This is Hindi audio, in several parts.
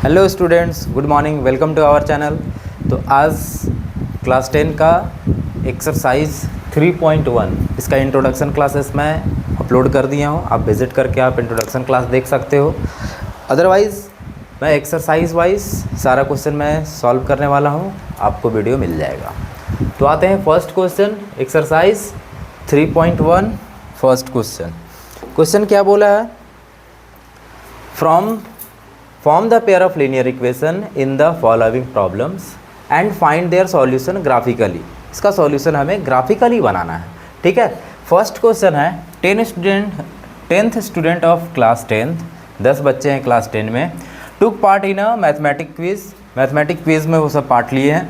Hello students, good morning, welcome to our channel. तो आज क्लास 10 का एक्सरसाइज 3.1 इसका इंट्रोडक्शन क्लासेस मैं अपलोड कर दिया हूँ। आप विज़िट करके आप इंट्रोडक्शन क्लास देख सकते हो। अदरवाइज़ मैं एक्सरसाइज वाइज सारा क्वेश्चन मैं सॉल्व करने वाला हूँ, आपको वीडियो मिल जाएगा। तो आते हैं first question, exercise 3.1 first question क्या बोला है? Form the pair of linear equation in the following problems and find their solution graphically। इसका सॉल्यूशन हमें ग्राफिकली बनाना है, ठीक है। फर्स्ट क्वेश्चन है 10th student of class 10th, 10 बच्चे हैं क्लास 10 में, took part in a mathematic quiz में वो सब पार्ट लिए हैं।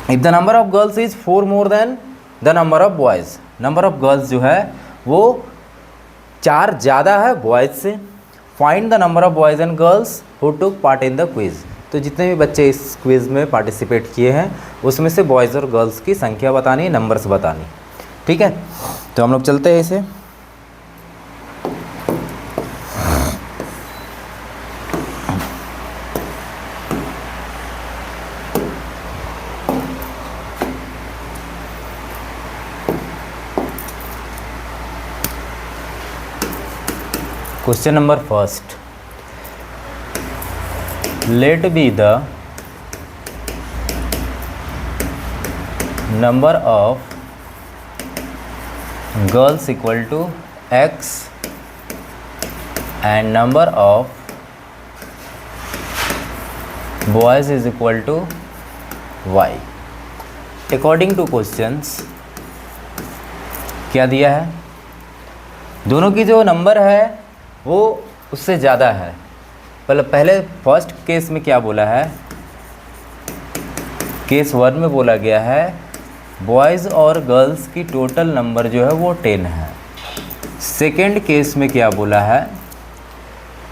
If the number of girls is 4 more than the number of boys, number of girls जो है वो 4 ज़्यादा है बॉयज़ से। Find the number of boys and girls who took part in the quiz. तो जितने भी बच्चे इस क्विज़ में पार्टिसिपेट किए हैं उसमें से बॉयज़ और गर्ल्स की संख्या बतानी, नंबर्स बतानी, ठीक है। तो हम लोग चलते हैं इसे। Question number first, let be the number of girls equal to x and number of boys is equal to y। According to questions क्या दिया है? दोनों की जो नंबर है वो उससे ज़्यादा है। पहले फर्स्ट केस में क्या बोला है? केस 1 में बोला गया है बॉयज़ और गर्ल्स की टोटल नंबर जो है वो 10 है। सेकेंड केस में क्या बोला है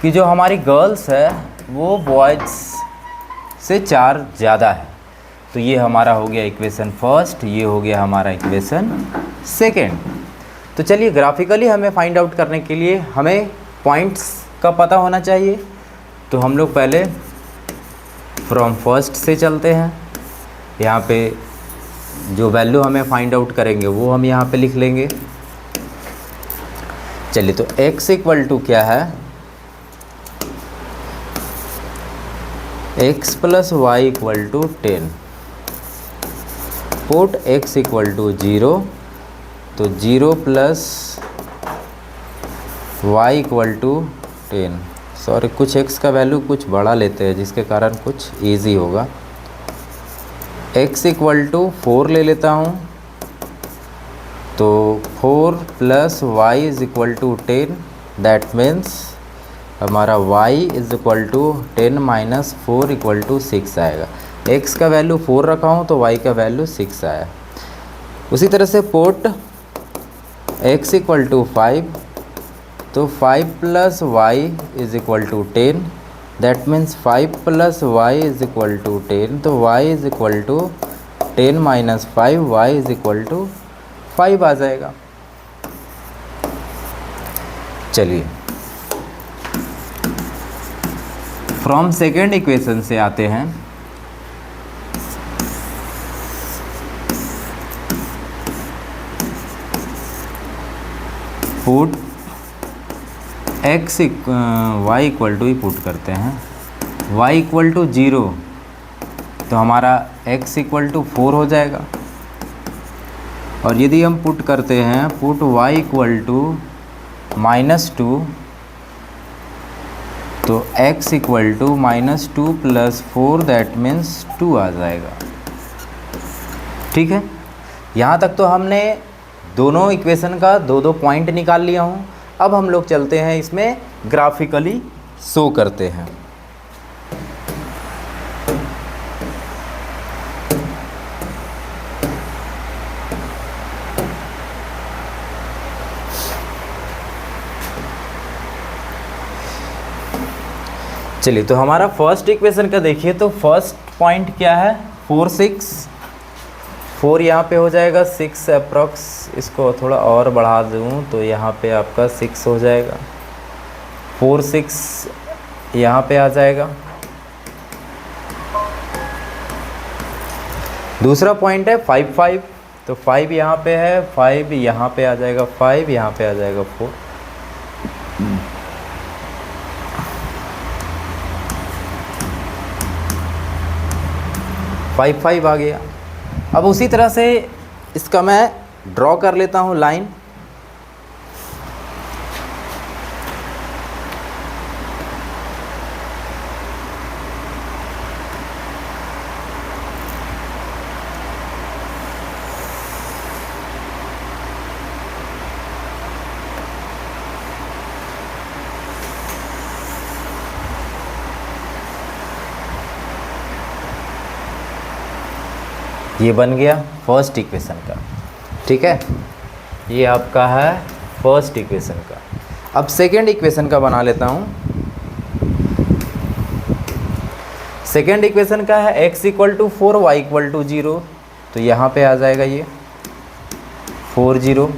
कि जो हमारी गर्ल्स है वो बॉयज़ से 4 ज़्यादा है। तो ये हमारा हो गया इक्वेशन फर्स्ट, ये हो गया हमारा इक्वेशन सेकेंड। तो चलिए ग्राफिकली हमें फाइंड आउट करने के लिए हमें पॉइंट्स का पता होना चाहिए। तो हम लोग पहले फ्रॉम फर्स्ट से चलते हैं। यहाँ पे जो वैल्यू हमें फाइंड आउट करेंगे वो हम यहाँ पे लिख लेंगे। चलिए, तो x इक्वल टू क्या है? x plus y equal to 10। Put x equal to 0, तो 0 plus y equal to 10। Sorry, कुछ x का वैल्यू कुछ बड़ा लेते हैं जिसके कारण कुछ इजी होगा। x इक्वल टू 4 ले लेता हूँ, तो 4 plus y is equal to 10। That means हमारा y is equal to 10 minus 4 equal to 6 आएगा। x का वैल्यू 4 रखा हूँ तो y का वैल्यू 6 आया। उसी तरह से पुट x इक्वल टू 5, तो 5 plus y is equal to 10। That means 5 plus y is equal to 10, तो y is equal to 10 minus 5, y is equal to 5 आ जाएगा। चलिए, फ्रॉम सेकेंड इक्वेशन से आते हैं। Put x y equal to ही पुट करते हैं, y इक्वल टू 0, तो हमारा x इक्वल टू 4 हो जाएगा। और यदि हम पुट करते हैं पुट y इक्वल टू -2, तो x equal to -2 plus 4, that means 2 आ जाएगा, ठीक है। यहाँ तक तो हमने दोनों इक्वेशन का दो पॉइंट निकाल लिया हूँ। अब हम लोग चलते हैं इसमें ग्राफिकली शो करते हैं। चलिए, तो हमारा फर्स्ट इक्वेशन का देखिए, तो फर्स्ट पॉइंट क्या है? 4 6 4 यहाँ पे हो जाएगा 6 अप्रॉक्स, इसको थोड़ा और बढ़ा दूँ तो यहाँ पे आपका 6 हो जाएगा। 4 6 यहाँ पे आ जाएगा। दूसरा पॉइंट है 5 5, तो 5 यहाँ पे है, 5 यहाँ पे आ जाएगा, 5 यहाँ पे आ जाएगा 4। फाइव 5 आ गया। अब उसी तरह से इसका मैं ड्रॉ कर लेता हूँ लाइन। ये बन गया फर्स्ट इक्वेशन का, ठीक है, ये आपका है फर्स्ट इक्वेशन का। अब सेकेंड इक्वेशन का बना लेता हूँ। सेकेंड इक्वेशन का है x = 4 y = 0, तो यहाँ पे आ जाएगा ये 4 0।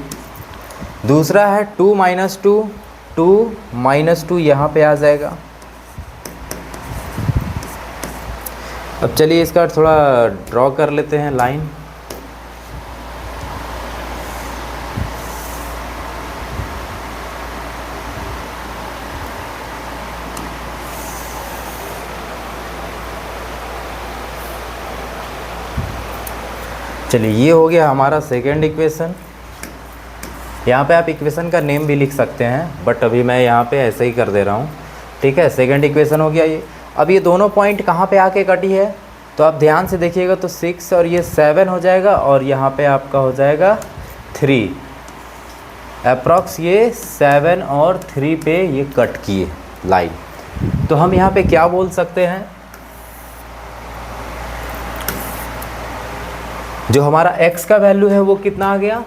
दूसरा है 2 - 2, 2 - 2 यहाँ पे आ जाएगा। अब चलिए इसका थोड़ा ड्रॉ कर लेते हैं लाइन। चलिए ये हो गया हमारा सेकेंड इक्वेशन। यहाँ पे आप इक्वेशन का नेम भी लिख सकते हैं, बट अभी मैं यहाँ पे ऐसे ही कर दे रहा हूँ, ठीक है। सेकेंड इक्वेशन हो गया ये। अब ये दोनों पॉइंट कहाँ पे आके कटी है, तो आप ध्यान से देखिएगा तो 6 और ये 7 हो जाएगा, और यहाँ पे आपका हो जाएगा 3। अप्रॉक्स ये 7 और 3 पे ये कट किए लाइन। तो हम यहाँ पे क्या बोल सकते हैं, जो हमारा x का वैल्यू है वो कितना आ गया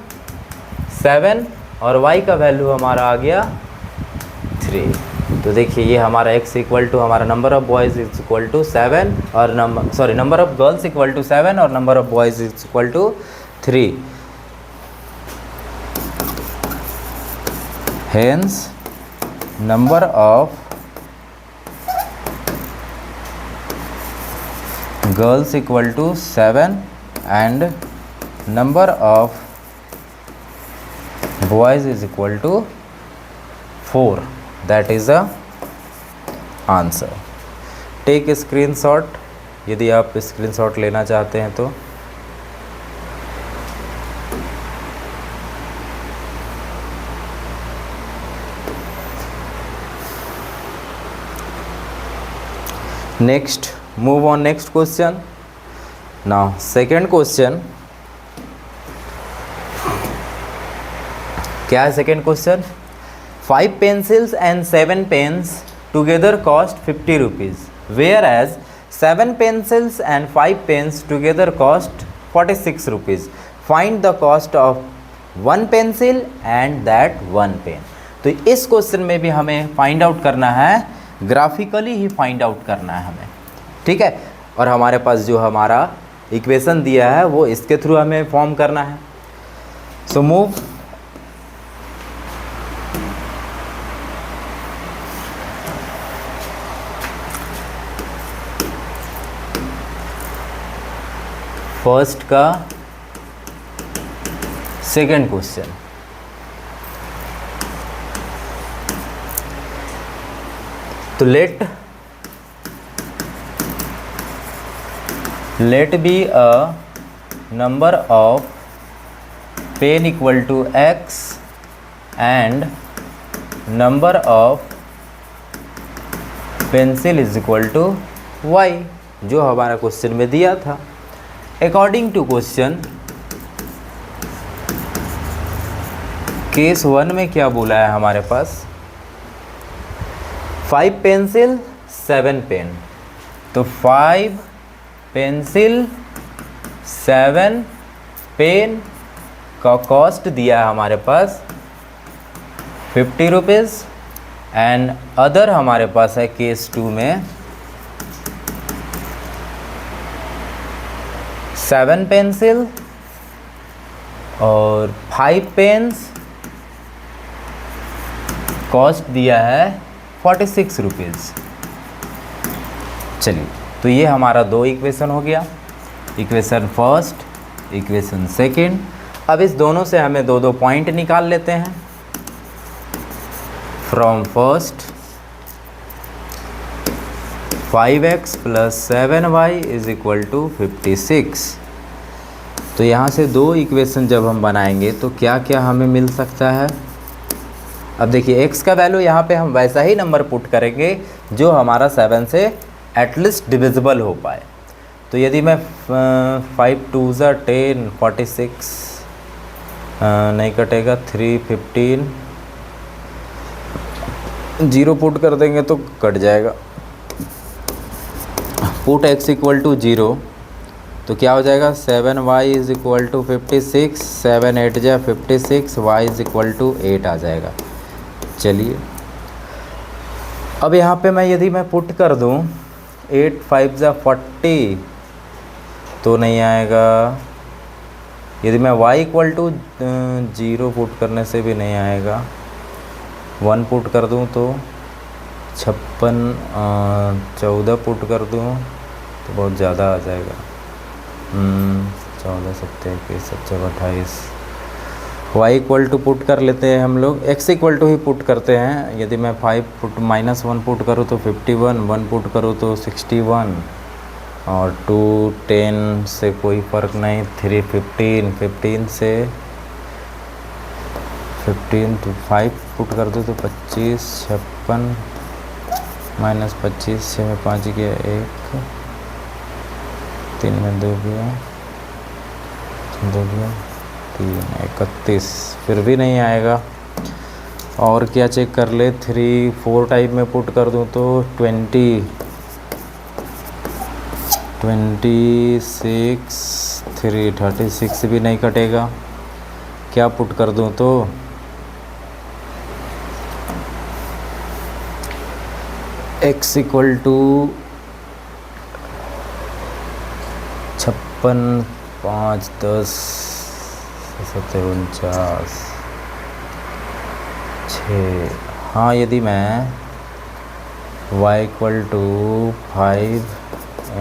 7, और y का वैल्यू हमारा आ गया 3। तो देखिए ये हमारा x = हमारा नंबर ऑफ बॉयज़ = 7 और नंबर ऑफ गर्ल्स = 7 और number of boys = 3। Hence number of girls = 7 and number of boys = 4. That is the answer. Take a screenshot यदि आप स्क्रीनशॉट लेना चाहते हैं तो। Next, move on next question. Now second question, क्या है second question, 5 pencils and 7 pens together cost 50 rupees, whereas 7 pencils and 5 pens together cost 46 rupees. Find the cost of 1 pencil and that 1 pen. तो इस क्वेश्चन में भी हमें फाइंड आउट करना है, ग्राफिकली ही फाइंड आउट करना है हमें, ठीक है। और हमारे पास जो हमारा इक्वेशन दिया है वो इसके थ्रू हमें फॉर्म करना है। So move. फर्स्ट का सेकेंड क्वेश्चन, तो late be a number of pen = x and number of pencil = y, जो हमारा क्वेश्चन में दिया था। अकॉर्डिंग टू क्वेश्चन केस 1 में क्या बोला है हमारे पास, 5 पेंसिल 7 पेन, तो 5 पेंसिल 7 पेन का कॉस्ट दिया है हमारे पास 50 रुपीज़, एंड अदर हमारे पास है केस 2 में 7 पेंसिल और 5 पेन्स, कॉस्ट दिया है 46 रुपीज़। चलिए, तो ये हमारा दो इक्वेशन हो गया, इक्वेशन फर्स्ट, इक्वेशन सेकंड। अब इस दोनों से हमें दो दो पॉइंट निकाल लेते हैं। From first 5x + 7y = 56। तो यहाँ से दो इक्वेशन जब हम बनाएंगे तो क्या क्या हमें मिल सकता है। अब देखिए x का वैल्यू यहाँ पे हम वैसा ही नंबर पुट करेंगे जो हमारा 7 से एटलीस्ट डिविजिबल हो पाए। तो यदि मैं 5 2 ज़ा 10 46 नहीं कटेगा, 3 15 0 पुट कर देंगे तो कट जाएगा। पुट x = 0 तो क्या हो जाएगा, 7y = 56, 7 8 जा 56, y = 8 आ जाएगा। चलिए, अब यहाँ पे मैं यदि मैं पुट कर दूँ 8 5 जा 40 तो नहीं आएगा। यदि मैं y = 0 पुट करने से भी नहीं आएगा, 1 पुट कर दूँ तो 56, 14 पुट कर दूँ तो बहुत ज़्यादा आ जाएगा। 14 7 21 28। y = पुट कर लेते हैं हम लोग, x = ही पुट करते हैं। यदि मैं 5 पुट -1 पुट करूँ तो 51, 1 पुट करूँ तो 61, और 2 10 से कोई फ़र्क नहीं, 3 15, 15 से 15 तो 5 पुट कर दो तो 25, 56 -25, 6 में 5 गया 1, 3 में 2 गया 3, 31, फिर भी नहीं आएगा। और क्या चेक कर ले, 3 4 टाइप में पुट कर दूं तो 20 26, 3 36 भी नहीं कटेगा। क्या पुट कर दूं तो x = 56 5 10 7 49 6। हाँ, यदि मैं y = 5 ×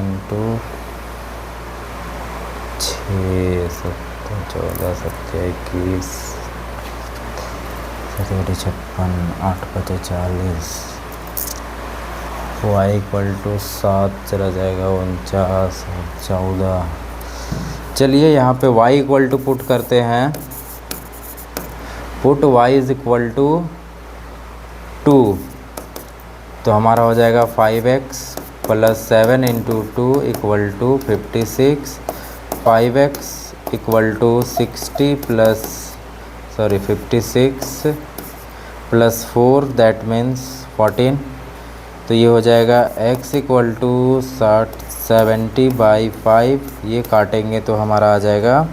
6 7 14 7 21 7 56 8 5 40, y = 7 चला जाएगा, 49 14। चलिए, यहाँ पे y = पुट करते हैं। पुट y = 2 तो हमारा हो जाएगा 5x + 7 × 2 = 56, 5x = 60 56 + 4 दैट मीन्स 14। तो ये हो जाएगा x = 70/5। ये काटेंगे तो हमारा आ जाएगा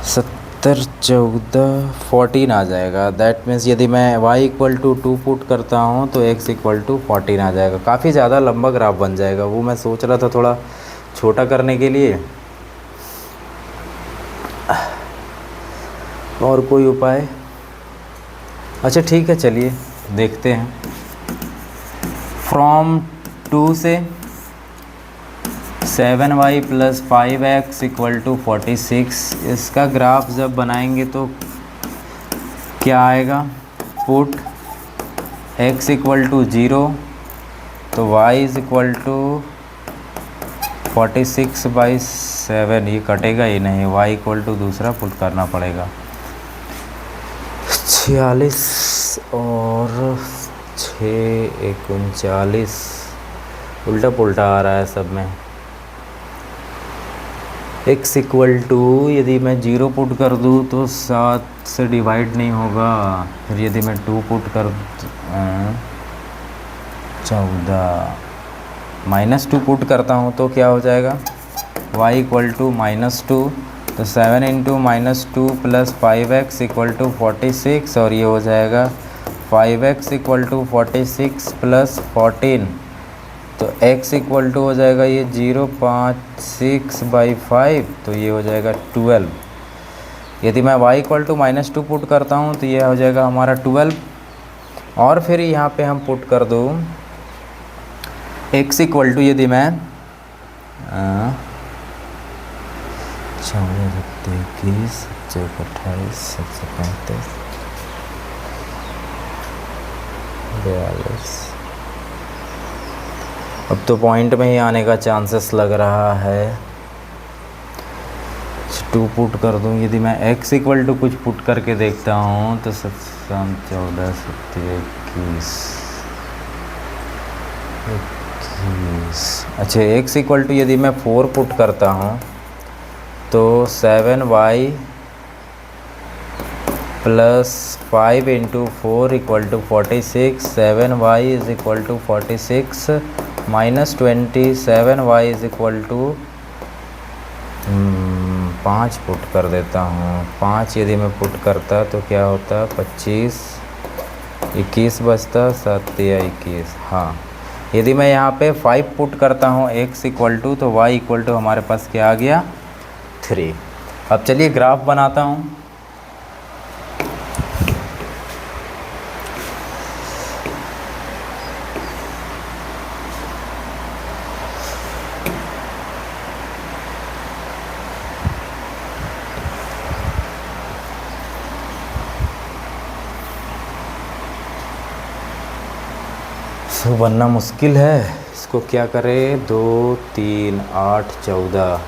70 14 14 आ जाएगा। दैट मीन्स यदि मैं y = 2 पुट करता हूँ तो x = 14 आ जाएगा। काफ़ी ज़्यादा लंबा ग्राफ बन जाएगा, वो मैं सोच रहा था थोड़ा छोटा करने के लिए। और कोई उपाय? अच्छा ठीक है, चलिए देखते हैं। फ्रॉम 2 से 7y + 5x = 46, इसका ग्राफ जब बनाएंगे तो क्या आएगा। पुट x = 0 तो y = 46/7, ये कटेगा ही नहीं, y = दूसरा पुट करना पड़ेगा। 46 और 6 39, उल्टा पुल्टा आ रहा है सब में। x = यदि मैं 0 पुट कर दूँ तो 7 से डिवाइड नहीं होगा। फिर यदि मैं 2 पुट कर 14 -2 पुट करता हूँ तो क्या हो जाएगा, y = -2 तो 7 × -2 + 5x = 46, और ये हो जाएगा 5x = 46 + 14, तो x = हो जाएगा ये 0.56/5, तो ये हो जाएगा 12। यदि मैं y = -2 पुट करता हूँ तो ये हो जाएगा हमारा 12। और फिर यहाँ पे हम पुट कर दूँ x इक्वल टू यदि मैं 21, 28, 35, 42, अब तो पॉइंट में ही आने का चांसेस लग रहा है। 2 पुट कर दूँ, यदि मैं x इक्वल टू कुछ पुट करके देखता हूँ तो 7, 14, 17, 21। अच्छा, x इक्वल टू यदि मैं 4 पुट करता हूँ तो 7y plus 5 into 4 equal to 46, 7y is equal to 46 minus 20, 7y is equal to 5 put कर देता हूँ। 5 यदि मैं पुट करता तो क्या होता, 25, 21 बचता, 7 या 21। हाँ, यदि मैं यहाँ पे 5 पुट करता हूँ x इक्वल टू, तो y इक्वल टू हमारे पास क्या आ गया, 3। अब चलिए ग्राफ बनाता हूँ। तो बनना मुश्किल है, इसको क्या करें, 2, 3, 8, 14।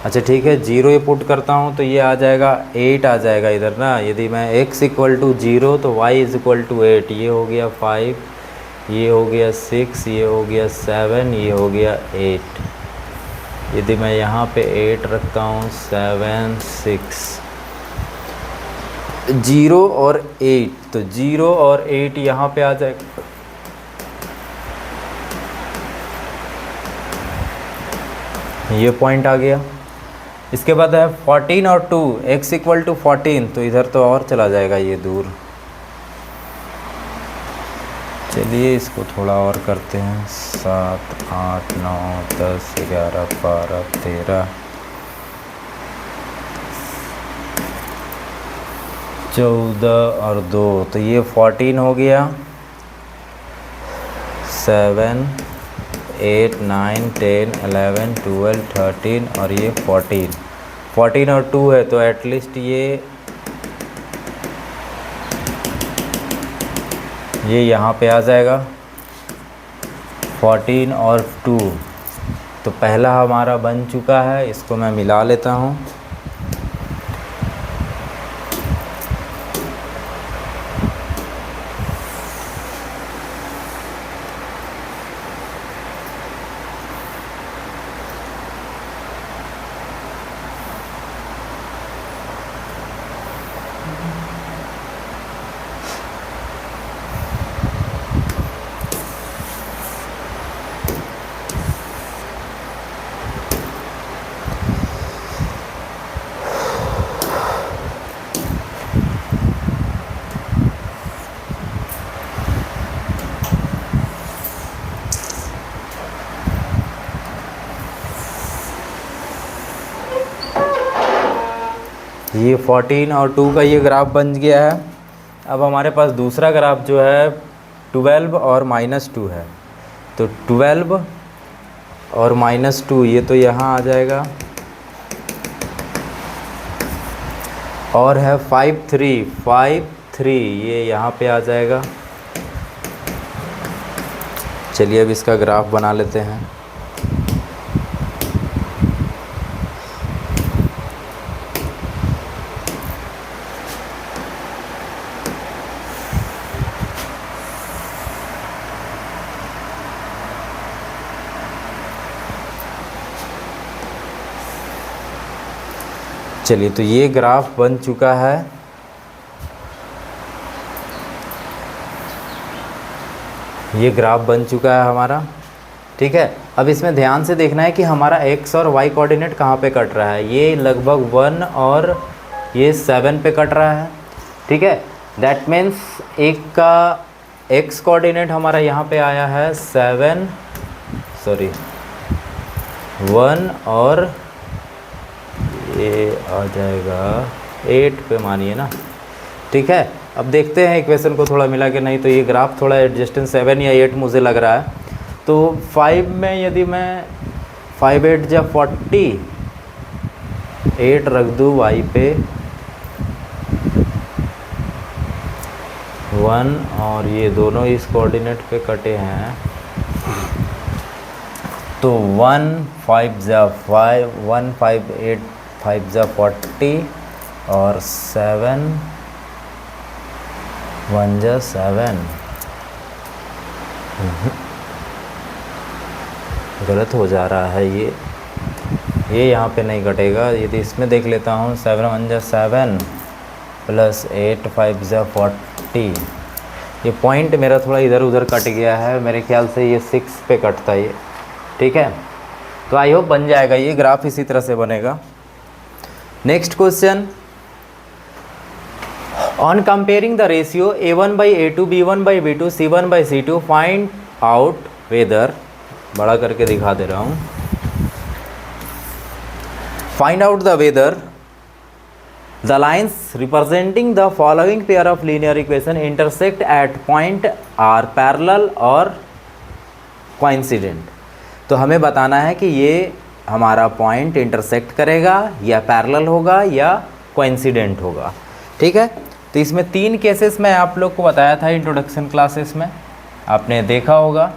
अच्छा ठीक है, 0 ये पुट करता हूँ तो ये आ जाएगा 8 आ जाएगा इधर ना। यदि मैं x इक्वल टू 0 तो y इज इक्वल टू 8, ये हो गया 5, ये हो गया 6, ये हो गया 7, ये हो गया 8। यदि मैं यहाँ पे 8 रखता हूँ, 7, 6, 0 और 8, तो 0 और 8 यहाँ पे आ जाएगा। ये पॉइंट आ गया। इसके बाद है 14 और 2, x इक्वल टू 14, तो इधर तो और चला जाएगा ये दूर। चलिए इसको थोड़ा और करते हैं, 7, 8, 9, 10, 11, 12, 13, 14 और 2, तो ये 14 हो गया, 7, 8, 9, 10, 11, 12, 13 और ये 14 और 2 है, तो एटलीस्ट ये यहाँ पे आ जाएगा 14 और 2। तो पहला हमारा बन चुका है, इसको मैं मिला लेता हूँ। ये 14 और 2 का ये ग्राफ बन गया है। अब हमारे पास दूसरा ग्राफ जो है 12 और -2 है, तो 12 और -2 ये तो यहाँ आ जाएगा, और है 5, 3 ये यहाँ पे आ जाएगा। चलिए अब इसका ग्राफ बना लेते हैं। चलिए तो ये ग्राफ बन चुका है। ये ग्राफ बन चुका है हमारा, ठीक है। अब इसमें ध्यान से देखना है कि हमारा x और y कोऑर्डिनेट कहाँ पे कट रहा है। ये लगभग 1 और ये 7 पे कट रहा है, ठीक है। दैट मीन्स एक का x कोऑर्डिनेट हमारा यहाँ पे आया है 1 और ये आ जाएगा 8 पे मानिए ना, ठीक है। अब देखते हैं इक्वेशन को थोड़ा मिला के, नहीं तो ये ग्राफ थोड़ा एडजस्टेंस 7 या 8 मुझे लग रहा है। तो 5 में यदि मैं 5 8 जा 40, 8 रख दूँ y पे 1 और ये दोनों इस कोऑर्डिनेट पे कटे हैं, तो 1 5 जा 5, 1 5 8 5 जा 40 और 7 1 जा 7। गलत हो जा रहा है ये यहाँ पे नहीं कटेगा। यदि इसमें देख लेता हूँ 7 1 जा 7 प्लस 8 5 जा 40, ये पॉइंट मेरा थोड़ा इधर उधर कट गया है, मेरे ख्याल से ये 6 पे कटता है ये, ठीक है। तो आई होप बन जाएगा, ये ग्राफ इसी तरह से बनेगा। Next question, on comparing the ratio a1/a2 b1/b2 c1/c2 find out whether, बड़ा करके दिखा दे रहा हूँ, find out the whether the lines representing the following pair of linear equation intersect at point are parallel or coincident. तो हमें बताना है कि ये हमारा पॉइंट इंटरसेक्ट करेगा या पैरेलल होगा या कोइंसिडेंट होगा, ठीक है। तो इसमें 3 केसेस मैं आप लोग को बताया था इंट्रोडक्शन क्लासेस में, आपने देखा होगा।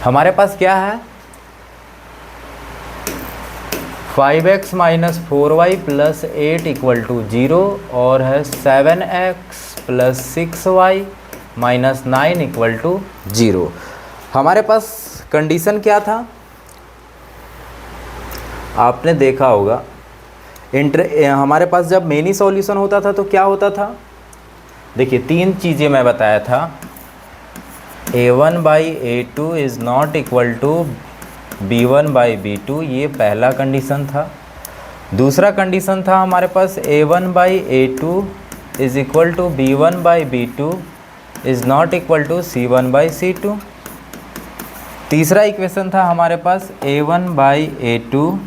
हमारे पास क्या है, 5x minus 4y plus 8 equal to 0 और है 7x plus 6y minus 9 equal to 0। हमारे पास कंडीशन क्या था, आपने देखा होगा हमारे पास जब मेनी सॉल्यूशन होता था तो क्या होता था, देखिए 3 चीज़ें मैं बताया था, a1/a2 is not equal to b1/b2, ये पहला कंडीशन था। दूसरा कंडीशन था हमारे पास a1/a2 is equal to b1/b2 is not equal to c1/c2। तीसरा इक्वेशन था हमारे पास a1/a2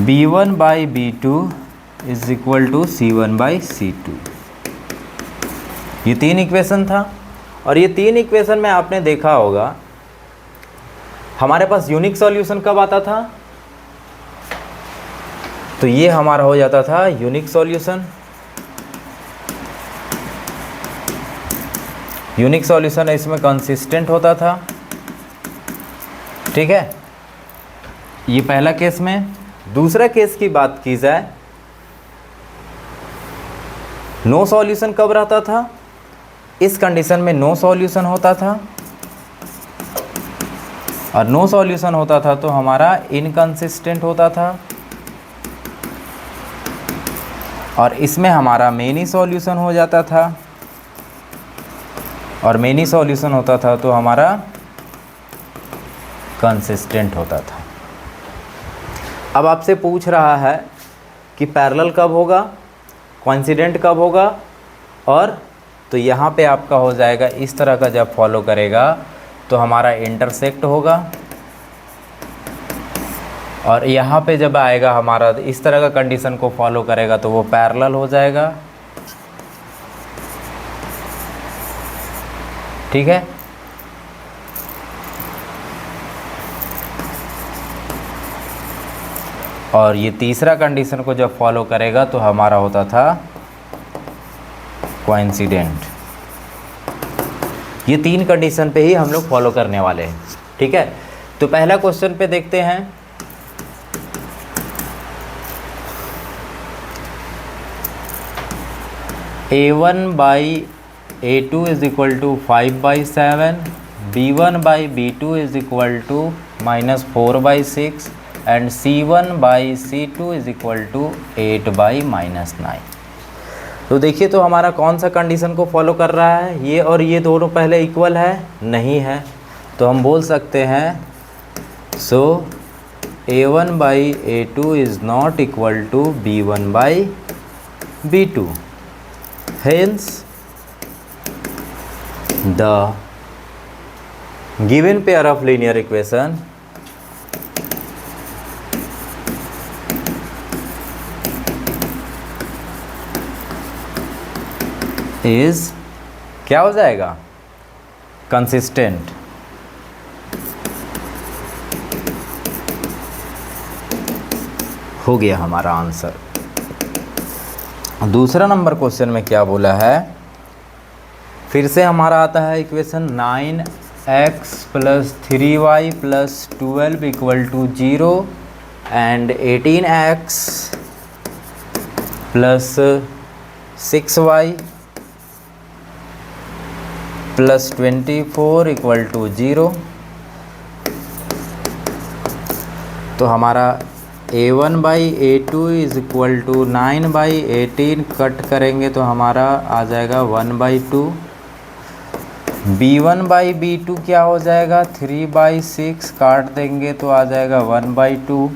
b1/b2 is equal to c1/c2। ये 3 इक्वेशन था, और ये 3 इक्वेशन में आपने देखा होगा हमारे पास यूनिक सॉल्यूशन कब आता था, तो ये हमारा हो जाता था यूनिक सॉल्यूशन। यूनिक सॉल्यूशन इसमें कंसिस्टेंट होता था, ठीक है, ये पहला केस में। दूसरा केस की बात की जाए, नो सॉल्यूशन कब रहता था, इस कंडीशन में नो सॉल्यूशन होता था, और नो सॉल्यूशन होता था तो हमारा इनकंसिस्टेंट होता था, और इसमें हमारा मेनी सॉल्यूशन हो जाता था, और मेनी सॉल्यूशन होता था तो हमारा कंसिस्टेंट होता था। अब आपसे पूछ रहा है कि पैरेलल कब होगा, कोइंसिडेंट कब होगा, और तो यहाँ पे आपका हो जाएगा इस तरह का, जब फॉलो करेगा तो हमारा इंटरसेक्ट होगा, और यहाँ पे जब आएगा हमारा इस तरह का कंडीशन को फॉलो करेगा तो वो पैरेलल हो जाएगा, ठीक है। और ये तीसरा कंडीशन को जब फॉलो करेगा तो हमारा होता था कोइंसिडेंट। ये 3 कंडीशन पे ही हम लोग फॉलो करने वाले हैं, ठीक है। तो पहला क्वेश्चन पे देखते हैं, a1/a2 is equal to 5/7, b1/b2 is equal to -4/6 and c1/c2 is equal to 8/-9। तो देखिए, तो हमारा कौन सा कंडीशन को फॉलो कर रहा है, ये और ये दोनों पहले इक्वल है, नहीं है, तो हम बोल सकते हैं so a1/a2 is not equal to b1/b2, hence the given pair of linear equation is क्या हो जाएगा, कंसिस्टेंट। हो गया हमारा आंसर। दूसरा नंबर क्वेश्चन में क्या बोला है, फिर से हमारा आता है equation 9x + 3y + 12 = 0 and 18x + 6y + 24 = 0। तो हमारा a1/a2 = 9/18 कट करेंगे तो हमारा आ जाएगा 1/2। b1/b2 क्या हो जाएगा, 3/6 काट देंगे तो आ जाएगा 1/2।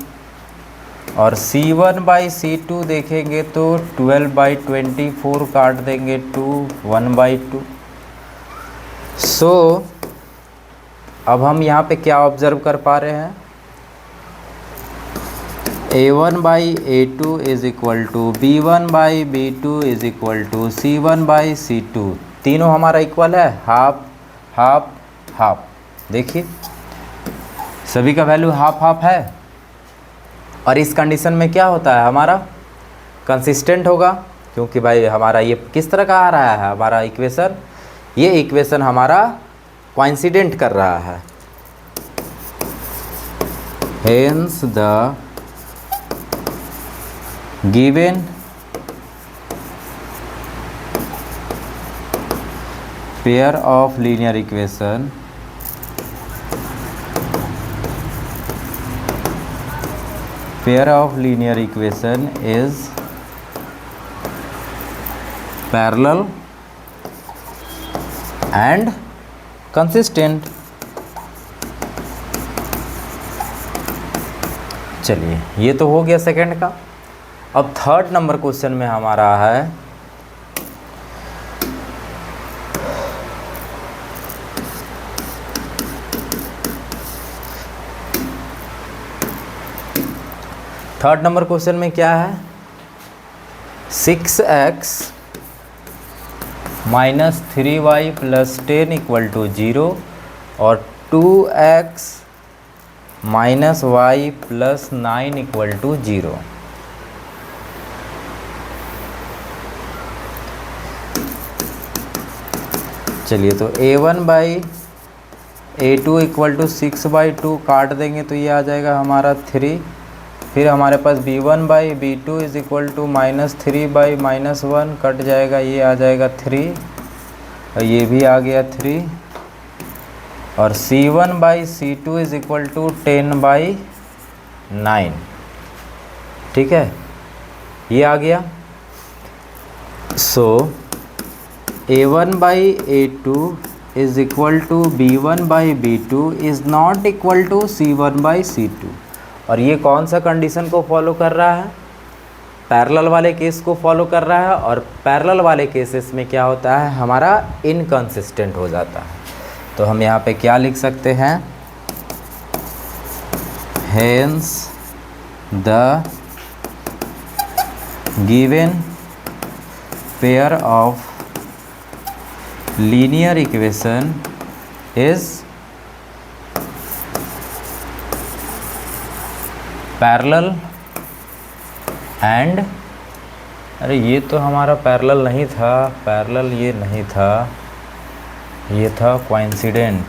और c1/c2 देखेंगे तो 12/24 काट देंगे 1/2। सो अब हम यहाँ पे क्या ऑब्जर्व कर पा रहे हैं, a1/a2 = b1/b2 = c1/c2। तीनों हमारा इक्वल है, हाफ हाफ हाफ। देखिए सभी का वैल्यू हाफ हाफ है, और इस कंडीशन में क्या होता है, हमारा कंसिस्टेंट होगा, क्योंकि भाई हमारा ये किस तरह का आ रहा है हमारा इक्वेशन, ये इक्वेशन हमारा कोइंसिडेंट कर रहा है। Hence the given pair of linear equation is parallel and consistent। चलिए ये तो हो गया सेकंड का। अब थर्ड नंबर क्वेश्चन में हमारा है थर्ड नंबर क्वेश्चन में क्या है, 6x - 3y + 10 = 0 और 2x - y + 9 = 0। चलिए तो a1/a2 = 6/2 काट देंगे तो ये आ जाएगा हमारा 3। फिर हमारे पास b1/b2 = -3/-1 कट जाएगा, ये आ जाएगा 3 और ये भी आ गया 3। और c1/c2 = 10/9। ठीक है, ये आ गया। So a1/a2 = b1/b2 is not equal to c1/c2। और ये कौन सा कंडीशन को फॉलो कर रहा है, पैरेलल वाले केस को फॉलो कर रहा है। और पैरेलल वाले केसेस में क्या होता है, हमारा इनकंसिस्टेंट हो जाता है। तो हम यहाँ पे क्या लिख सकते हैं, hence the given pair of linear equation is parallel and, अरे ये तो हमारा पैरेलल नहीं था, पैरेलल ये नहीं था, ये था कोइंसिडेंट।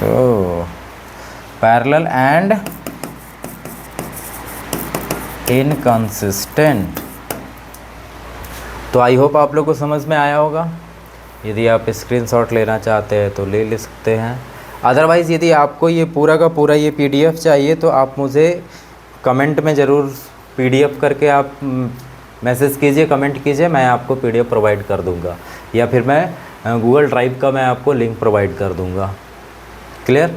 तो पैरेलल एंड इनकंसिस्टेंट। तो आई होप आप लोग को समझ में आया होगा। यदि आप स्क्रीनशॉट लेना चाहते हैं तो ले सकते हैं। अदरवाइज़ यदि आपको ये पूरा का पूरा ये PDF चाहिए तो आप मुझे कमेंट में ज़रूर PDF करके आप मैसेज कीजिए, कमेंट कीजिए, मैं आपको PDF प्रोवाइड कर दूंगा, या फिर मैं गूगल ड्राइव का मैं आपको लिंक प्रोवाइड कर दूंगा। क्लियर।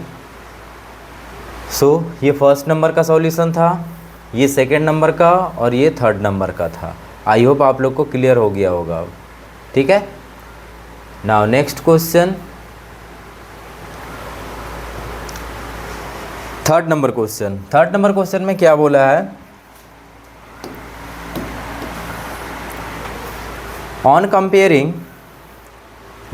सो ये फर्स्ट नंबर का सॉल्यूशन था, ये सेकंड नंबर का और ये थर्ड नंबर का था। आई होप आप लोग को क्लियर हो गया होगा। ठीक है, now next question, third number question में क्या बोला है, on comparing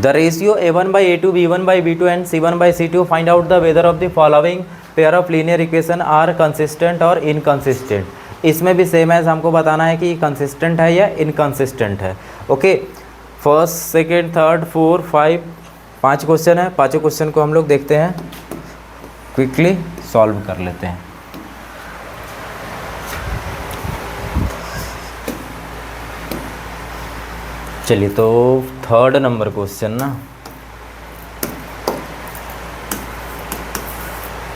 the ratio A1 by A2, B1 by B2 and C1 by C2, find out the whether of the following pair of linear equation are consistent or inconsistent. इसमें भी सेम एज हमको बताना है कि कंसिस्टेंट है या इनकंसिस्टेंट है। Okay, first, second, third, 4, 5, 5 question है। पाँचों क्वेश्चन को हम लोग देखते हैं, क्विकली सॉल्व कर लेते हैं। चलिए, तो थर्ड नंबर क्वेश्चन ना,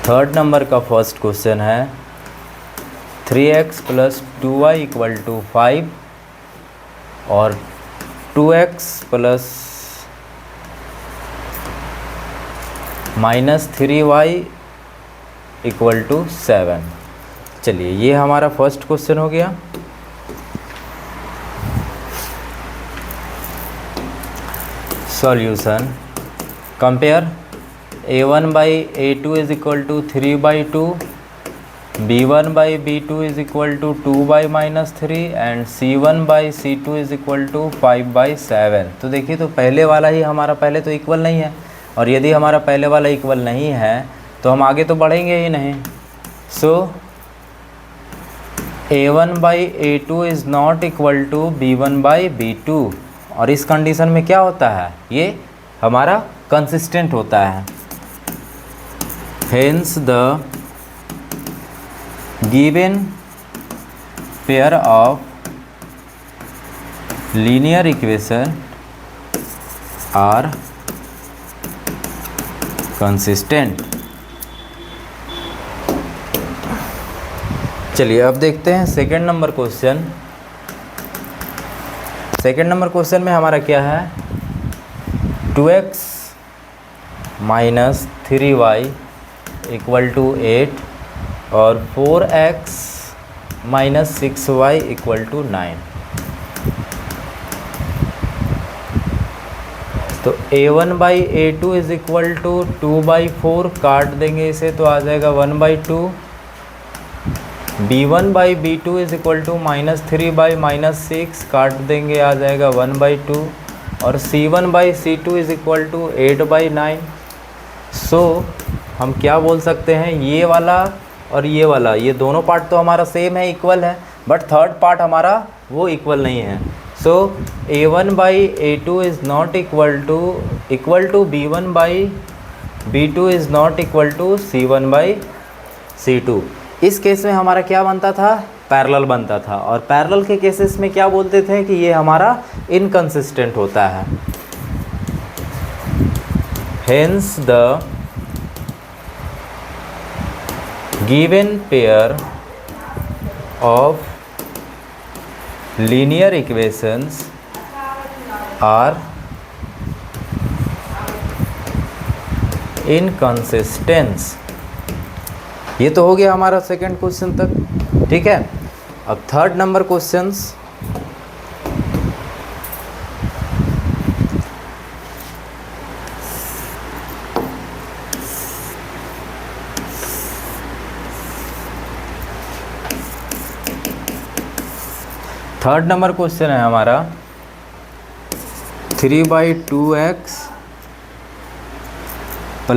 थर्ड नंबर का फर्स्ट क्वेश्चन है 3x + 2y = 5 और 2x + -3y = 7। चलिए, ये हमारा फर्स्ट क्वेश्चन हो गया। Solution, compare A1 by A2 = 3/2, B1 by B2 = 2/-3 and C1 by C2 = 5/7। तो देखिए, तो पहले वाला ही हमारा पहले तो इक्वल नहीं है, और यदि हमारा पहले वाला इक्वल नहीं है तो हम आगे तो बढ़ेंगे ही नहीं। So A1 by A2 is not equal to B1 by B2, और इस कंडीशन में क्या होता है, ये हमारा कंसिस्टेंट होता है। Hence the given pair of linear equation are consistent. चलिए, अब देखते हैं second number question. Second number question में हमारा क्या है, 2x - 3y = 8 और 4x - 6y = 9। तो A1 by A2 = 2/4, काट देंगे इसे तो आ जाएगा 1/2। B1 by B2 = -3/-6, काट देंगे आ जाएगा 1/2, और C1 by C2 = 8/9। सो हम क्या बोल सकते हैं, ये वाला और ये वाला, ये दोनों पार्ट तो हमारा सेम है, इक्वल है, बट थर्ड पार्ट हमारा वो इक्वल नहीं है। So A1 by A2 is not equal to B1 by B2 is not equal to C1 by C2। इस केस में हमारा क्या बनता था, पैरेलल बनता था, और पैरेलल के केसेस में क्या बोलते थे कि ये हमारा इनकंसिस्टेंट होता है। Hence the given pair of linear equations are inconsistent. ये तो हो गया हमारा सेकंड क्वेश्चन तक, ठीक है। अब third number questions, third number question है हमारा 3/2x +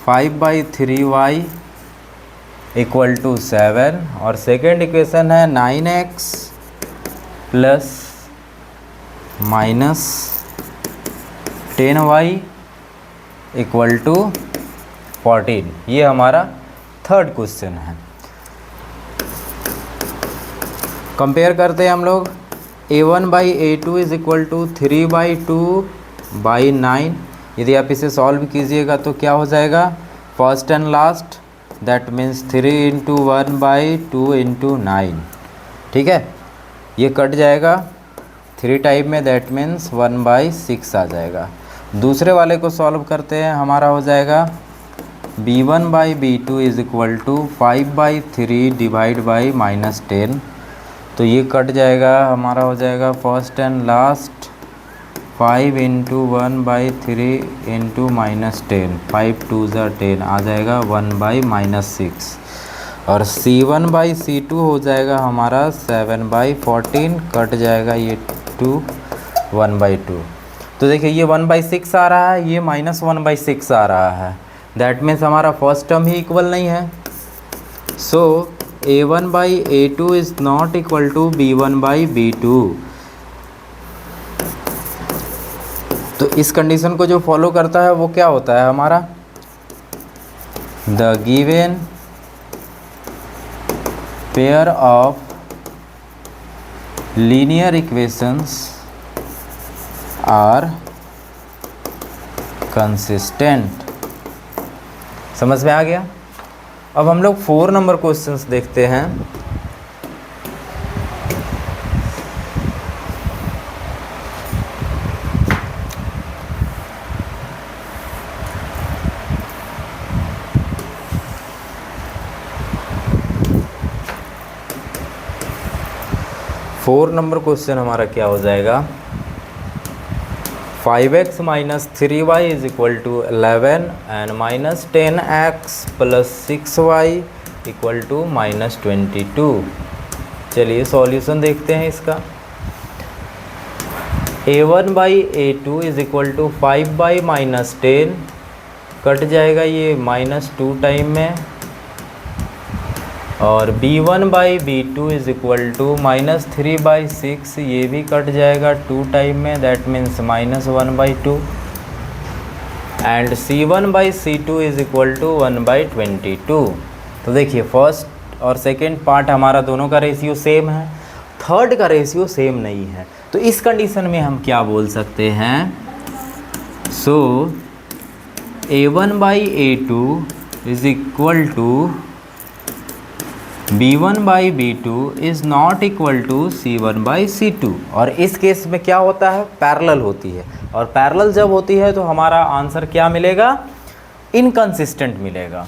5/3y = 7, और सेकेंड इक्वेशन है 9x + -10y = 14। ये हमारा थर्ड क्वेश्चन है। कंपेयर करते हैं हम लोग, A1 by A2 = 3/2/9। यदि आप इसे सॉल्व कीजिएगा तो क्या हो जाएगा, first and last, that means 3 × 1/2 × 9, ठीक है। ये कट जाएगा 3 टाइप में, दैट मीन्स 1/6 आ जाएगा। दूसरे वाले को सॉल्व करते हैं, हमारा हो जाएगा B1 by B2 = 5/3 / -10। तो ये कट जाएगा, हमारा हो जाएगा फर्स्ट एंड लास्ट 5 × 1/3 × -10, 5 2 = 10 आ जाएगा 1/-6, और C1/C2 हो जाएगा हमारा 7/14, कट जाएगा ये 2, 1/2। तो देखिए ये 1/6 आ रहा है, ये -1/6 आ रहा है, दैट मीन्स हमारा फर्स्ट टर्म ही इक्वल नहीं है। So A1/A2 is not equal to B1/B2। तो इस कंडीशन को जो फॉलो करता है वो क्या होता है हमारा, the given pair of linear equations are consistent. समझ में आ गया। अब हम लोग 4 नंबर क्वेश्चंस देखते हैं। फोर नंबर क्वेश्चन हमारा क्या हो जाएगा, 5x minus 3y is equal to 11 and minus 10x plus 6y equal to -22। चलिए सॉल्यूशन देखते हैं इसका। A1/A2 is equal to 5/-10 cut जाएगा ये -2 टाइम में, और B1/B2 इज इक्वल टू -3/6 ये भी कट जाएगा 2 टाइम में, that means -1/2, and C1/C2 is equal to 1/22। तो देखिए फर्स्ट और सेकेंड पार्ट हमारा दोनों का रेशियो सेम है, थर्ड का रेशियो सेम नहीं है। तो इस कंडीशन में हम क्या बोल सकते हैं, so A1/A2 is equal to B1/B2 is not equal to C1/C2। और इस केस में क्या होता है, पैरेलल होती है, और पैरेलल जब होती है तो हमारा आंसर क्या मिलेगा, इनकंसिस्टेंट मिलेगा।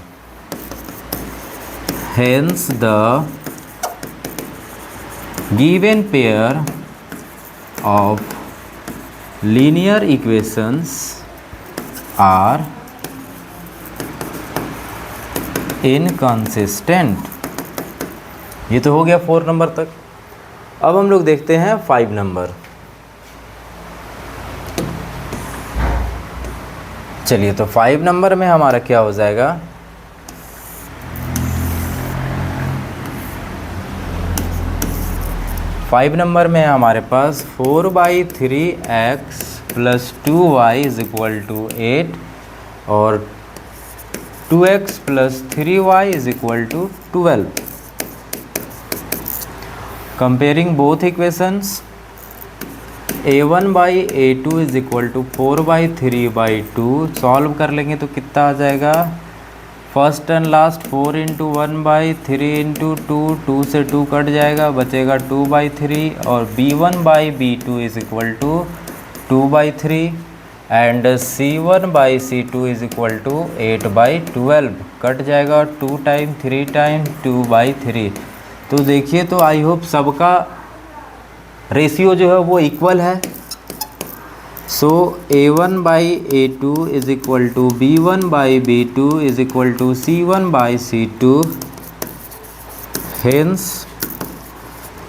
Hence the given pair of linear equations are inconsistent. ये तो हो गया 4 नंबर तक। अब हम लोग देखते हैं 5 नंबर। चलिए तो 5 नंबर में हमारा क्या हो जाएगा, फाइव नंबर में हमारे पास 4/3x plus 2y is equal to 8 और 2x plus 3y is equal to 12। Comparing both equations, A1/A2 is equal to 4/3/2 solve कर लेंगे तो कितना आ जाएगा, फर्स्ट एंड लास्ट 4 × 1/3 × 2, 2 से 2 कट जाएगा, बचेगा 2/3, और B1/B2 is equal to 2/3 and C1/C2 is equal to 8/12 cut जाएगा 2 टाइम 3 टाइम 2/3। तो देखिए तो आई होप सबका रेशियो जो है वो इक्वल है। So A1/A2 is equal to B1/B2 is equal to C1/C2। Hence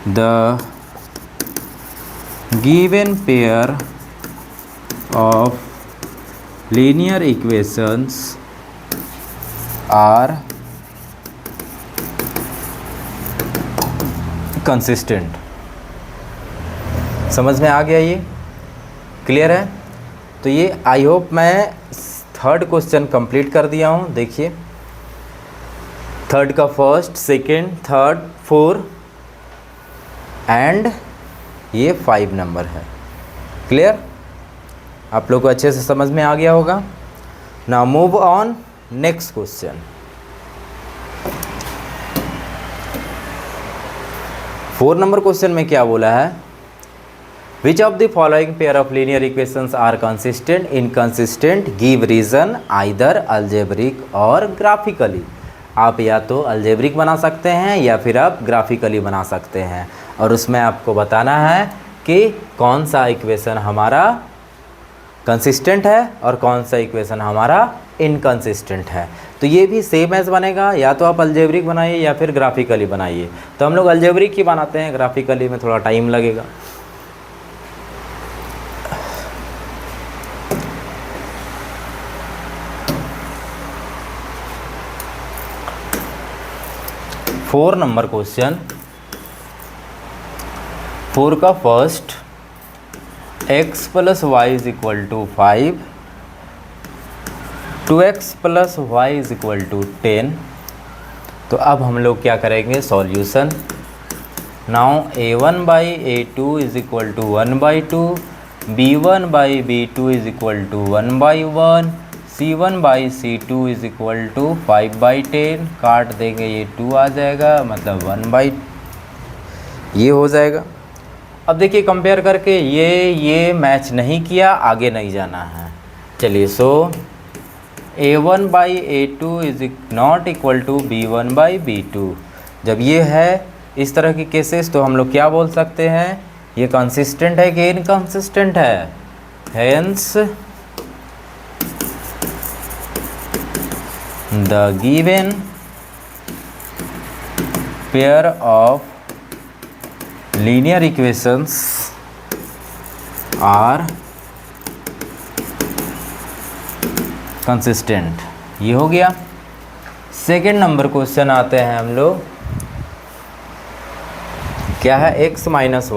the given pair of linear equations are consistent. समझ में आ गया, ये क्लियर है। तो ये आई होप मैं थर्ड क्वेश्चन कंप्लीट कर दिया हूँ। देखिए थर्ड का फर्स्ट सेकेंड थर्ड 4 एंड ये 5 नंबर है। क्लियर, आप लोग को अच्छे से समझ में आ गया होगा। Now move on next question. 4 number question में क्या बोला है, which of the following pair of linear equations are consistent inconsistent, give reason either algebraic or graphically. आप या तो अलजेब्रिक बना सकते हैं या फिर आप ग्राफिकली बना सकते हैं, और उसमें आपको बताना है कि कौन सा इक्वेशन हमारा कंसिस्टेंट है और कौन सा इक्वेशन हमारा इनकंसिस्टेंट है। तो ये भी सेम एज बनेगा, या तो आप अलजेब्रिक बनाइए या फिर ग्राफिकली बनाइए। तो हम लोग अलजेब्रिक ही बनाते हैं, ग्राफिकली में थोड़ा टाइम लगेगा। 4 नंबर क्वेश्चन, 4 का first, x plus y is equal to 5, 2x plus y is equal to 10। तो अब हम लोग क्या करेंगे, solution. Now a1 by a2 is equal to 1/2, b1 by b2 is equal to 1/1, c1 by c2 is equal to 5/10। काट देंगे, ये 2 आ जाएगा, मतलब 1/, ये हो जाएगा। अब देखिए कंपेयर करके ये मैच नहीं किया, आगे नहीं जाना है। चलिए, so a1 by a2 is not equal to b1 by b2। जब ये है इस तरह की केसेस, तो हम लोग क्या बोल सकते हैं, ये कंसिस्टेंट है कि इनकंसिस्टेंट है। Hence the given pair of linear equations are consistent. ये हो गया। सेकेंड नंबर क्वेश्चन आते हैं हम लोग, क्या है, x minus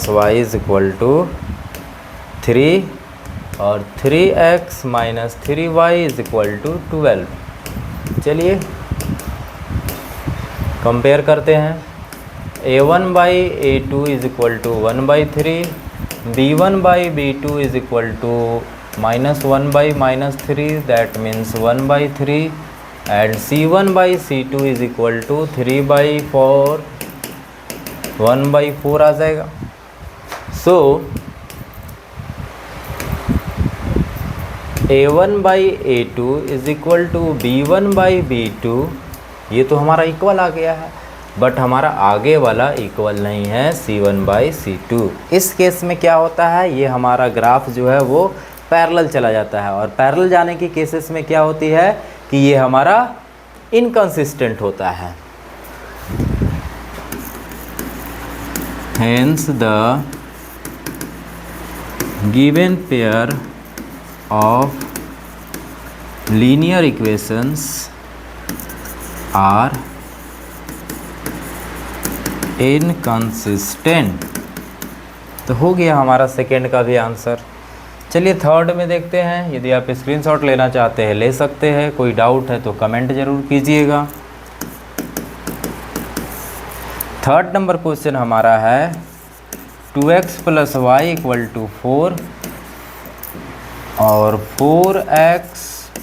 y is equal to 3 और 3x minus 3y is equal to 12। चलिए कंपेयर करते हैं। a1 by a2 is equal to 1/3, b1 by b2 is equal to -1 by -3, that means 1/3, and c1 by c2 is equal to 3/4, 1/4 आ जाएगा। So a1 by a2 is equal to b1 by b2, ये तो हमारा इक्वल आ गया है, बट हमारा आगे वाला इक्वल नहीं है, c1 बाई c2। इस केस में क्या होता है, ये हमारा ग्राफ जो है वो पैरेलल चला जाता है, और पैरेलल जाने की केसेस में क्या होती है कि ये हमारा इनकंसिस्टेंट होता है। Hence the given pair of linear equations are inconsistent. तो हो गया हमारा सेकेंड का भी आंसर। चलिए थर्ड में देखते हैं। यदि आप स्क्रीनशॉट लेना चाहते हैं ले सकते हैं, कोई डाउट है तो कमेंट ज़रूर कीजिएगा। थर्ड नंबर क्वेश्चन हमारा है 2x plus y equal to 4 और 4x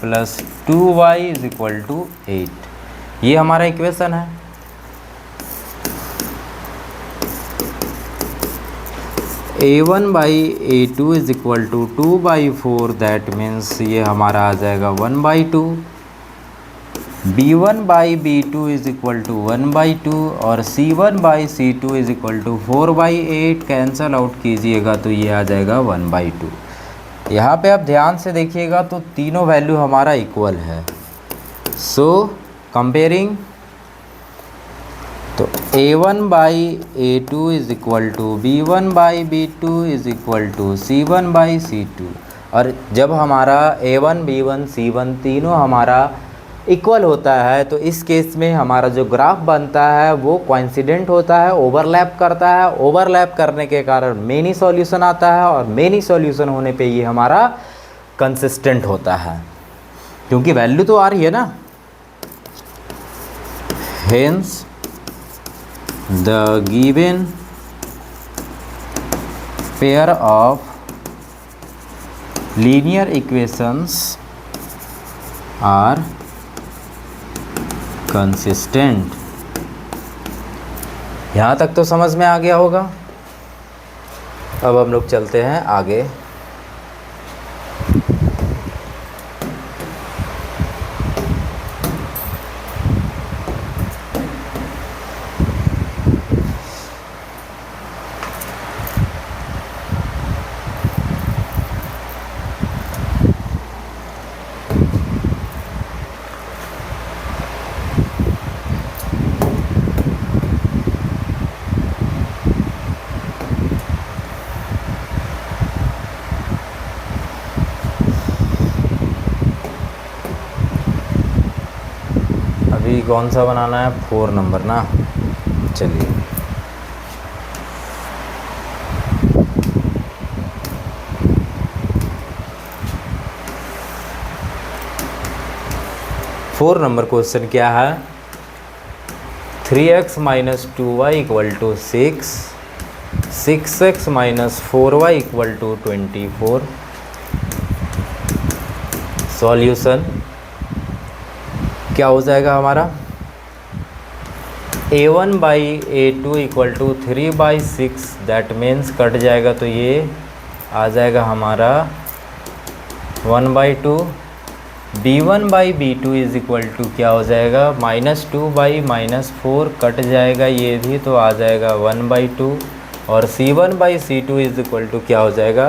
plus 2y is equal to 8। ये हमारा इक्वेशन है। a1 by a2 is equal to 2/4, that means ये हमारा आ जाएगा 1/2, b1 by b2 is equal to 1/2 और c1 by c2 is equal to 4/8। Cancel out कीजिएगा तो ये आ जाएगा 1/2। यहाँ पे आप ध्यान से देखिएगा तो तीनों वैल्यू हमारा इक्वल है। सो कंपेयरिंग, तो a1 by a2 is equal to b1 by b2 is equal to c1 by c2। और जब हमारा a1 b1 c1 तीनों हमारा इक्वल होता है तो इस केस में हमारा जो ग्राफ बनता है वो कोइंसिडेंट होता है, ओवरलैप करता है। ओवरलैप करने के कारण मेनी सॉल्यूशन आता है, और मेनी सॉल्यूशन होने पे ये हमारा कंसिस्टेंट होता है, क्योंकि वैल्यू तो आ रही है ना। Hence the given pair of linear equations are consistent। यहाँ तक तो समझ में आ गया होगा। अब हम लोग चलते हैं आगे। कौन सा बनाना है, 4 नंबर ना। चलिए, फोर नंबर क्वेश्चन क्या है, 3x minus 2y equal to 6, 6x minus 4y equal to 24। Solution क्या हो जाएगा हमारा, a1 by a2 equal to 3 by 6, that means cut जाएगा तो ये आ जाएगा हमारा 1 by 2। b1 by b2 is equal to क्या हो जाएगा, -2 बाई -4, कट जाएगा ये भी तो आ जाएगा 1 बाई 2। और c1 by c2 is equal to क्या हो जाएगा,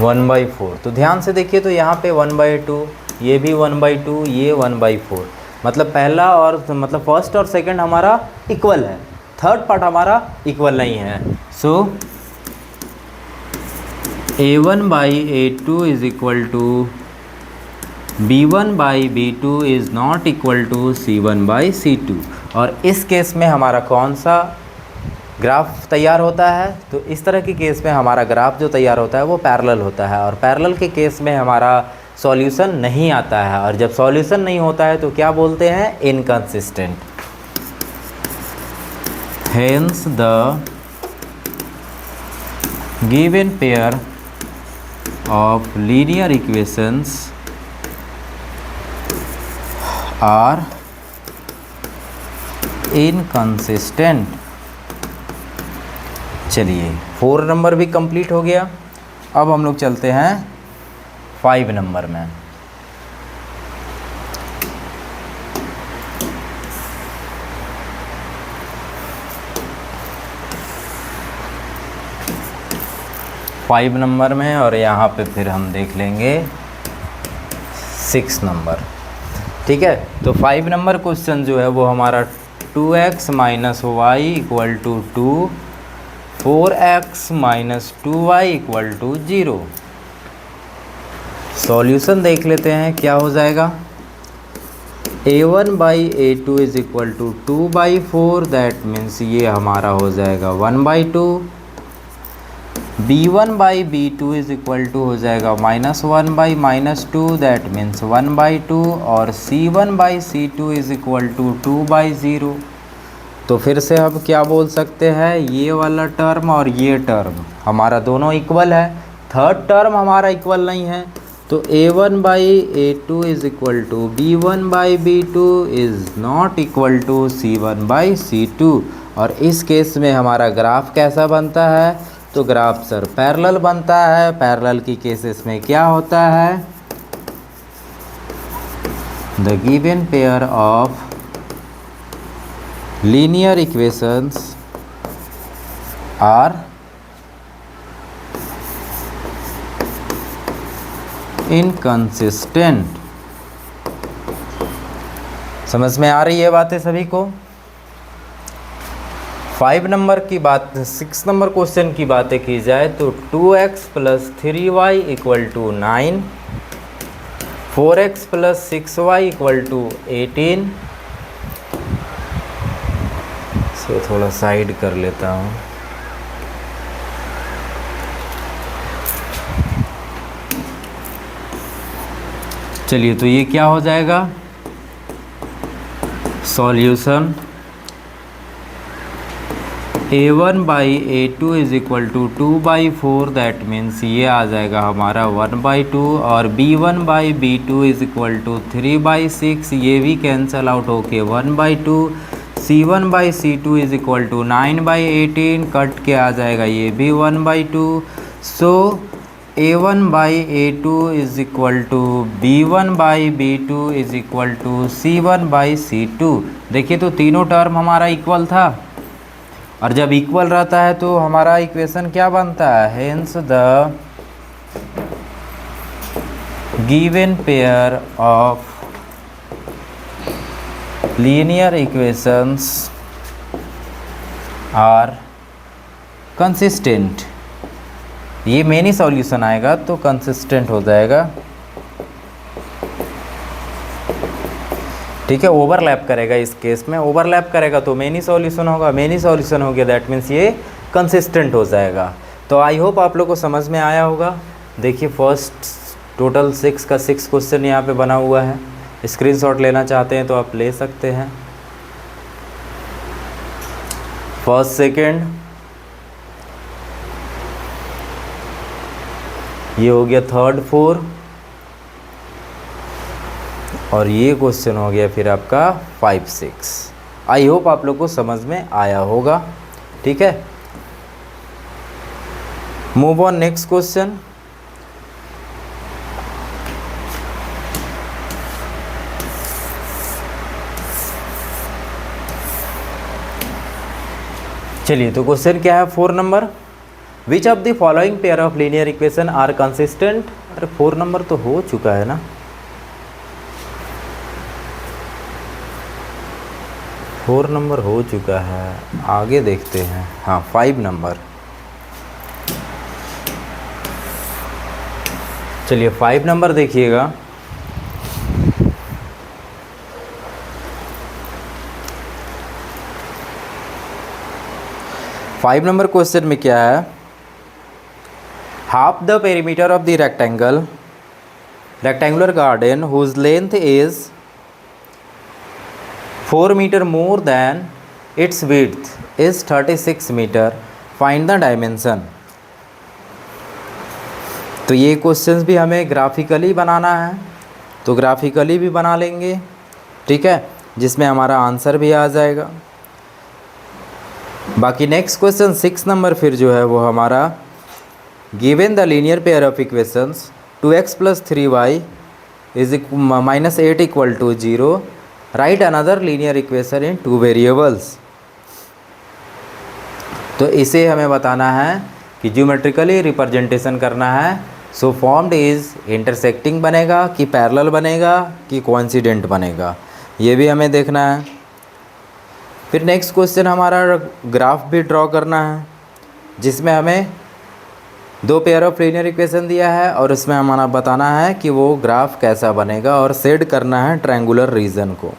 1 बाई 4। तो ध्यान से देखिए, तो यहाँ पे 1 बाई 2, ये भी 1 बाई 2, ये 1 बाई 4, मतलब पहला और मतलब फर्स्ट और सेकंड हमारा इक्वल है, थर्ड पार्ट हमारा इक्वल नहीं है। So a1 by a2 is equal to b1 by b2 is not equal to c1 by c2। और इस केस में हमारा कौन सा ग्राफ तैयार होता है, तो इस तरह के केस में हमारा ग्राफ जो तैयार होता है वो पैरेलल होता है, और पैरेलल के केस में हमारा सॉल्यूशन नहीं आता है, और जब सॉल्यूशन नहीं होता है तो क्या बोलते हैं, inconsistent. Hence the given pair of linear equations are inconsistent. चलिए, 4 नंबर भी कंप्लीट हो गया। अब हम लोग चलते हैं 5 नंबर में। फाइव नंबर में, और यहाँ पे फिर हम देख लेंगे 6 नंबर। ठीक है, तो 5 नंबर क्वेश्चन जो है वो हमारा 2x minus y equal to 2, 4x minus 2y equal to 0। Solution देख लेते हैं क्या हो जाएगा, a1 by a2 is equal to 2 by 4, that means ये हमारा हो जाएगा 1 by 2। b1 by b2 is equal to हो जाएगा -1 बाई -2, दैट मीन्स 1 बाई 2। और c1 by c2 is equal to 2 by 0। तो फिर से हम क्या बोल सकते हैं, ये वाला टर्म और ये टर्म हमारा दोनों इक्वल है, थर्ड टर्म हमारा इक्वल नहीं है। तो a1 by a2 is equal to b1 by b2 is not equal to c1 by c2। और इस केस में हमारा ग्राफ कैसा बनता है, तो ग्राफ सर पैरेलल बनता है। पैरेलल की केसेस में क्या होता है, the given pair of linear equations are inconsistent। समझ में आ रही है बातें सभी को। 5 नंबर की बात, 6 नंबर क्वेश्चन की बातें की जाए तो 2x plus 3y equal to 9, 4x plus 6y equal to 18। तो थोड़ा साइड कर लेता हूँ। चलिए, तो ये क्या हो जाएगा, solution a1 by a2 is equal to 2 by 4, that means ये आ जाएगा हमारा 1 बाई 2। और b1 by b2 is equal to 3 by 6, ये भी कैंसल आउट होके 1 by 2। c1 by c2 is equal to 9 by 18, cut के आ जाएगा ये भी 1 by 2। So a1 by a2 is equal to b1 by b2 is equal to c1 by c2। देखिए, तो तीनों टर्म हमारा इक्वल था, और जब इक्वल रहता है तो हमारा इक्वेशन क्या बनता है, hence the given pair of linear equations are consistent। ये मेन ही सॉल्यूशन आएगा तो कंसिस्टेंट हो जाएगा। ठीक है, ओवरलैप करेगा, इस केस में ओवरलैप करेगा तो मेनी सॉल्यूशन होगा, मेनी सॉल्यूशन हो गया दैट मीन्स ये कंसिस्टेंट हो जाएगा। तो आई होप आप लोग को समझ में आया होगा। देखिए फर्स्ट टोटल 6 का 6 क्वेश्चन यहाँ पे बना हुआ है, स्क्रीनशॉट लेना चाहते हैं तो आप ले सकते हैं। फर्स्ट सेकेंड ये हो गया, थर्ड 4 और ये क्वेश्चन हो गया फिर आपका 5 6। आई होप आप लोग को समझ में आया होगा। ठीक है, मूव ऑन नेक्स्ट क्वेश्चन। चलिए तो क्वेश्चन क्या है 4 number, which of the following pair of linear equation are consistent. अरे 4 नंबर तो हो चुका है ना, 4 नंबर हो चुका है, आगे देखते हैं। हाँ 5 नंबर, चलिए 5 नंबर देखिएगा। फाइव नंबर क्वेश्चन में क्या है, half the perimeter of the rectangular garden whose length is 4 metre more than its width is 36 metre, find the dimension. तो ये क्वेश्चंस भी हमें ग्राफिकली बनाना है, तो ग्राफिकली भी बना लेंगे। ठीक है, जिसमें हमारा आंसर भी आ जाएगा। बाकी नेक्स्ट क्वेश्चन 6 नंबर फिर जो है वो हमारा, given the linear pair of equations 2x + 3y is -8 = 0, right another linear equation in 2 variables. तो इसे हमें बताना है कि ज्योमेट्रिकली रिप्रेजेंटेशन करना है। सो फॉर्म्ड इज इंटरसेक्टिंग बनेगा कि पैरेलल बनेगा कि कोइंसिडेंट बनेगा, ये भी हमें देखना है। फिर नेक्स्ट क्वेश्चन हमारा ग्राफ भी ड्रॉ करना है, जिसमें हमें 2 पेयर ऑफ लीनियर इक्वेशन दिया है और उसमें हमारा बताना है कि वो ग्राफ कैसा बनेगा और शेड करना है ट्रायंगुलर रीजन को।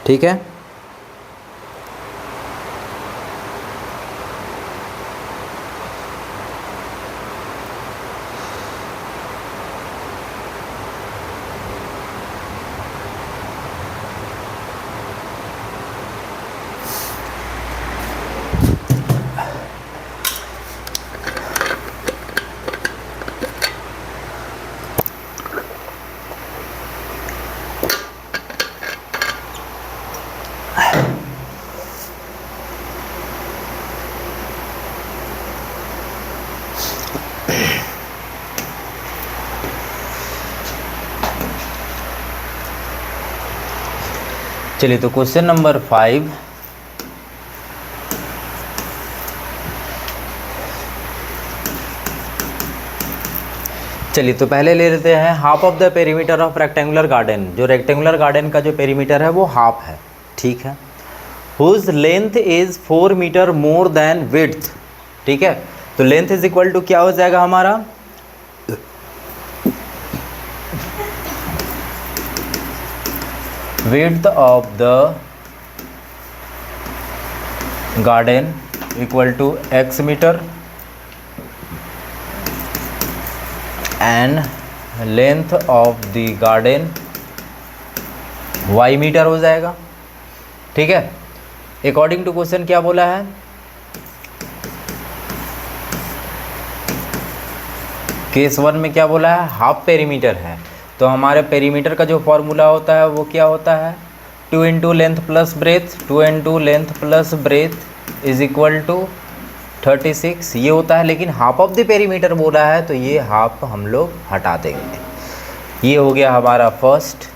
ठीक है, चलिए तो क्वेश्चन नंबर 5, चलिए तो पहले ले लेते हैं half of the perimeter of rectangular garden. जो रेक्टेंगुलर गार्डन का जो पेरीमीटर है वो हाफ है। ठीक है, whose length is 4 metre more than width. ठीक है, तो लेंथ इज इक्वल टू क्या हो जाएगा हमारा, width of the garden equal to x meter and length of the garden y metre हो जाएगा। ठीक है, अकॉर्डिंग टू क्वेश्चन क्या बोला है, केस 1 में क्या बोला है, हाफ पेरीमीटर है। तो हमारे पेरीमीटर का जो फॉर्मूला होता है वो क्या होता है, 2 × length plus breadth, 2 × length plus breadth is equal to 36, ये होता है। लेकिन हाफ ऑफ द पेरीमीटर बोला है तो ये हाफ हम लोग हटा देंगे। ये हो गया हमारा फर्स्ट।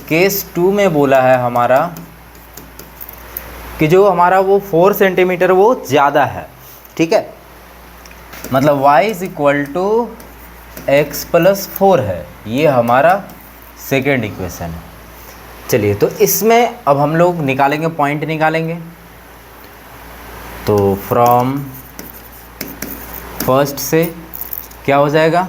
केस 2 में बोला है हमारा कि जो हमारा वो 4 सेंटीमीटर वो ज़्यादा है। ठीक है, मतलब y is equal to x + 4 है, ये हमारा सेकेंड इक्वेशन है। चलिए तो इसमें अब हम लोग निकालेंगे, पॉइंट निकालेंगे। तो फ्रॉम फर्स्ट से क्या हो जाएगा,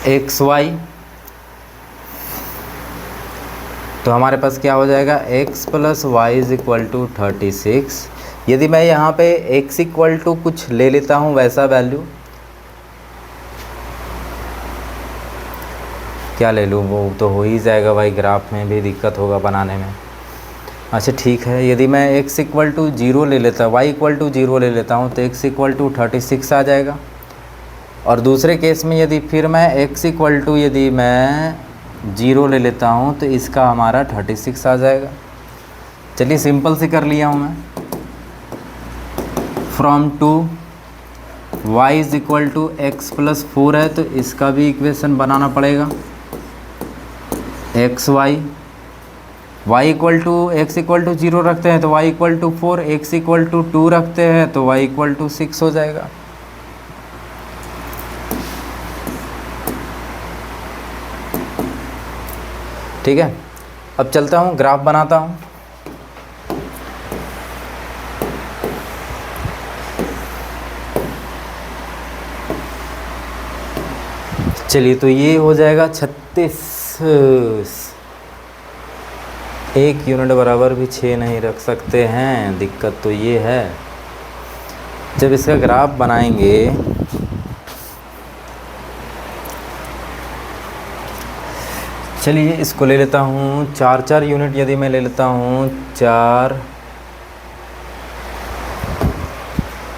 एक्स वाई, तो हमारे पास क्या हो जाएगा, x plus y is equal to 36। यदि मैं यहाँ पे x इक्वल टू कुछ ले लेता हूँ वैसा वैल्यू, क्या ले लूँ, वो तो हो ही जाएगा भाई, ग्राफ में भी दिक्कत होगा बनाने में। अच्छा ठीक है, यदि मैं x इक्वल टू 0 ले लेता, y इक्वल टू 0 ले लेता हूँ तो x इक्वल टू 36 आ जाएगा। और दूसरे केस में यदि फिर मैं x इक्वल टू यदि मैं 0 ले लेता हूँ तो इसका हमारा 36 आ जाएगा। चलिए सिंपल से कर लिया हूँ मैं। From two y is equal to x plus 4 है तो इसका भी इक्वेशन बनाना पड़ेगा, x y equal to x equal to 0 रखते हैं तो y equal to 4, x equal to 2 रखते हैं तो y इक्वल टू 6 हो जाएगा। ठीक है, अब चलता हूँ ग्राफ बनाता हूँ। चलिए तो ये हो जाएगा 36, 1 यूनिट बराबर भी 6 नहीं रख सकते हैं, दिक्कत तो ये है। जब इसका ग्राफ बनाएंगे चलिए इसको ले लेता हूँ 4 यूनिट, यदि मैं ले लेता हूँ 4,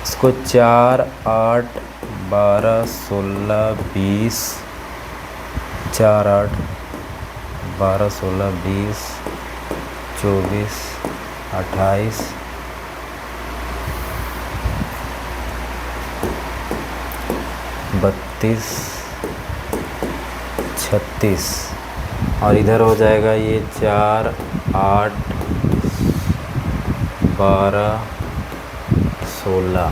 इसको 4, 8, 12, 16, 20, 4, 8, 12, 16, 20, 24, 28, 32, 36 और इधर हो जाएगा ये 4, 8, 12, 16।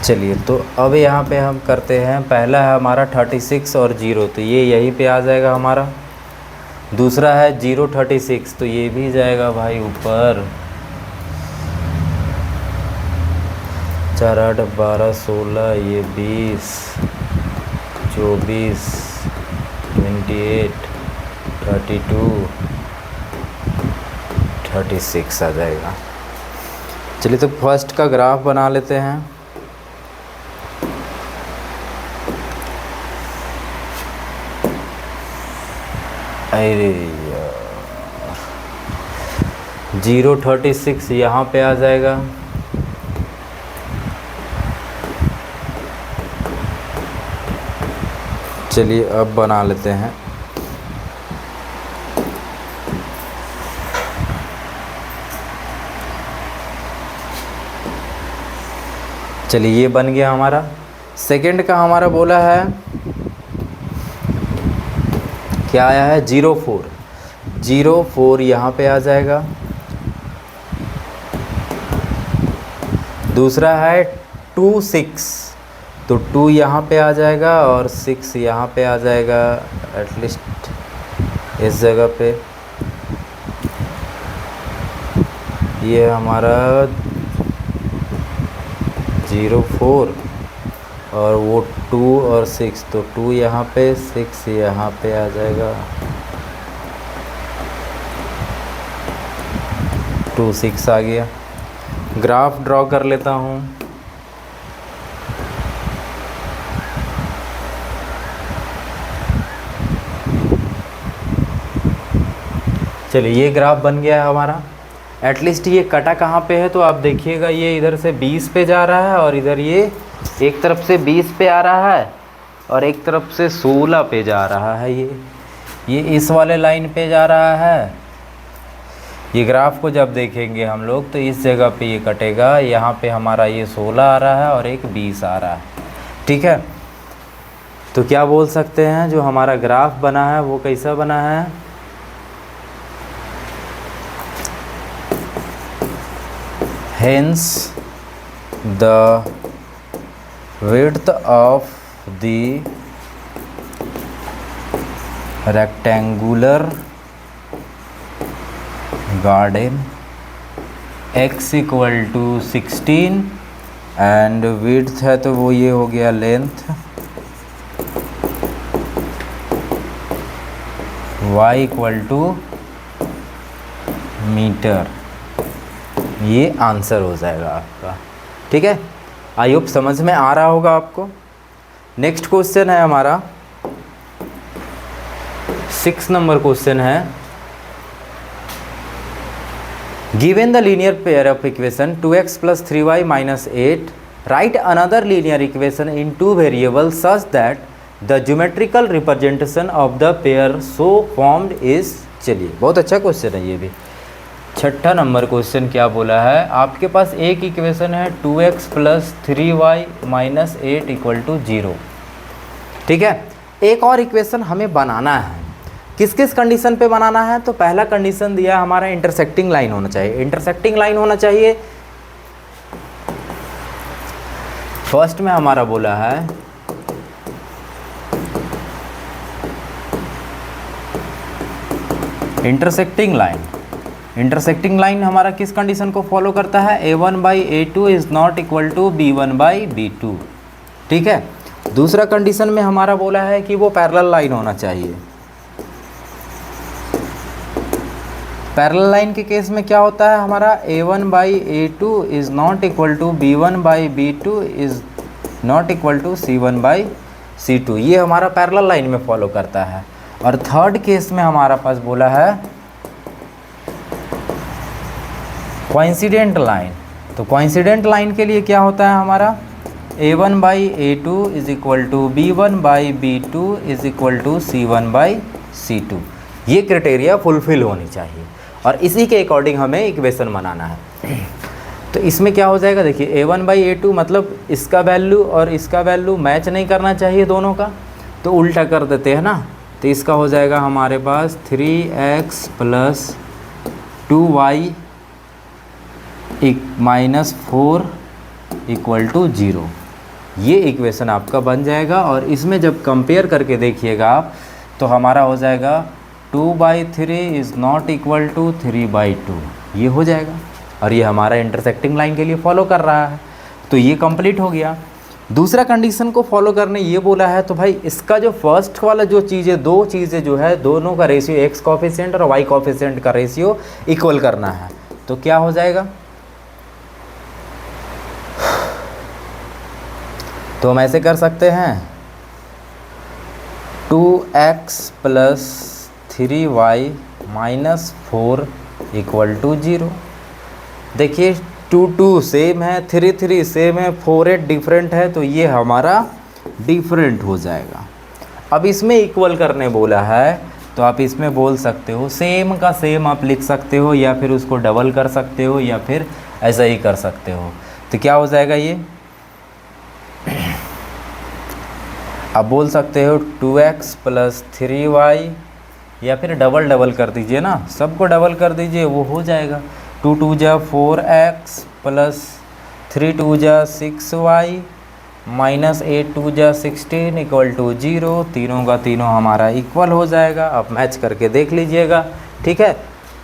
चलिए तो अब यहाँ पे हम करते हैं, पहला है हमारा 36 और 0 तो ये यहीं पे आ जाएगा हमारा। दूसरा है 0, 36 तो ये भी जाएगा भाई ऊपर। 4, 8, 12, 16, ये 20, 24, 28, 32, 36 आ जाएगा। चलिए तो फर्स्ट का ग्राफ बना लेते हैं। अरे यार 0, 36 यहाँ पे आ जाएगा। चलिए अब बना लेते हैं। चलिए ये बन गया हमारा। सेकंड का हमारा बोला है, क्या आया है, 04, 04 यहाँ पे आ जाएगा। दूसरा है 26 तो 2 यहाँ पे आ जाएगा और 6 यहाँ पे आ जाएगा, एटलीस्ट इस जगह पे। ये हमारा 04 और वो 2 और 6 तो 2 यहाँ पे, 6 यहाँ पे आ जाएगा, 2, 6 आ गया। ग्राफ ड्रॉ कर लेता हूँ। चलिए ये ग्राफ बन गया है हमारा। एटलीस्ट ये कटा कहाँ पे है तो आप देखिएगा, ये इधर से 20 पे जा रहा है और इधर ये एक तरफ से 20 पे आ रहा है और एक तरफ से 16 पे जा रहा है। ये इस वाले लाइन पे जा रहा है। ये ग्राफ को जब देखेंगे हम लोग तो इस जगह पे ये कटेगा, यहाँ पे हमारा ये 16 आ रहा है और एक 20 आ रहा है। ठीक है, तो क्या बोल सकते हैं, जो हमारा ग्राफ बना है वो कैसा बना है, hence the width of the rectangular garden x equal to 16 एंड width है तो वो ये हो गया length y equal to metre, ये आंसर हो जाएगा आपका। ठीक है, आई होप समझ में आ रहा होगा आपको। नेक्स्ट क्वेश्चन है हमारा 6 नंबर क्वेश्चन है, given the linear pair of equation 2x + 3y - 8, right another linear equation in 2 variables such that the geometrical representation of the pair so formed is. चलिए, बहुत अच्छा क्वेश्चन है ये भी। 6 नंबर क्वेश्चन क्या बोला है, आपके पास एक इक्वेशन है 2x + 3y - 8 = 0। ठीक है, एक और इक्वेशन हमें बनाना है। किस किस कंडीशन पे बनाना है? तो पहला कंडीशन दिया हमारा इंटरसेक्टिंग लाइन होना चाहिए। इंटरसेक्टिंग लाइन होना चाहिए। फर्स्ट में हमारा बोला है इंटरसेक्टिंग लाइन। इंटरसेक्टिंग लाइन हमारा किस कंडीशन को फॉलो करता है? a1/a2 is not equal to b1/b2। ठीक है, दूसरा कंडीशन में हमारा बोला है कि वो पैरेलल लाइन होना चाहिए। पैरेलल लाइन के केस में क्या होता है हमारा? a1/a2 is not equal to b1/b2 is not equal to c1/c2। ये हमारा पैरेलल लाइन में फॉलो करता है। और थर्ड केस में हमारा पास बोला है कोइंसिडेंट लाइन। तो कोइंसिडेंट लाइन के लिए क्या होता है हमारा? a1/a2 is equal to b1/b2 is equal to c1/c2। ये क्राइटेरिया फुलफिल होनी चाहिए और इसी के अकॉर्डिंग हमें इक्वेशन बनाना है। तो इसमें क्या हो जाएगा, देखिए a1/a2 मतलब इसका वैल्यू और इसका वैल्यू मैच नहीं करना चाहिए दोनों का, तो उल्टा कर देते हैं ना। तो इसका हो जाएगा हमारे पास 3x + 2y - 4 = 0। ये इक्वेशन आपका बन जाएगा। और इसमें जब कंपेयर करके देखिएगा आप, तो हमारा हो जाएगा 2/3 इज़ नॉट इक्वल टू 3/2। ये हो जाएगा और ये हमारा इंटरसेक्टिंग लाइन के लिए फॉलो कर रहा है। तो ये कंप्लीट हो गया। दूसरा कंडीशन को फॉलो करने ये बोला है, तो भाई इसका जो फर्स्ट वाला जो चीज़ें, दो चीज़ें जो है, दोनों का रेशियो एक्स कोफिशिएंट और वाई कोफिशिएंट का रेशियो इक्वल करना है। तो क्या हो जाएगा? तो हम ऐसे कर सकते हैं 2x + 3y - 4 = 0। देखिए 2 सेम है, 3 सेम है, 4 डिफरेंट है, तो ये हमारा डिफरेंट हो जाएगा। अब इसमें इक्वल करने बोला है, तो आप इसमें बोल सकते हो सेम का सेम आप लिख सकते हो, या फिर उसको डबल कर सकते हो, या फिर ऐसा ही कर सकते हो। तो क्या हो जाएगा ये? आप बोल सकते हो 2x + 3y, या फिर डबल कर दीजिए ना, सबको डबल कर दीजिए, वो हो जाएगा 2 × 2 = 4x + 3 × 2 = 6y - 8 × 2 = 16 = 0। तीनों का तीनों हमारा इक्वल हो जाएगा। आप मैच करके देख लीजिएगा। ठीक है,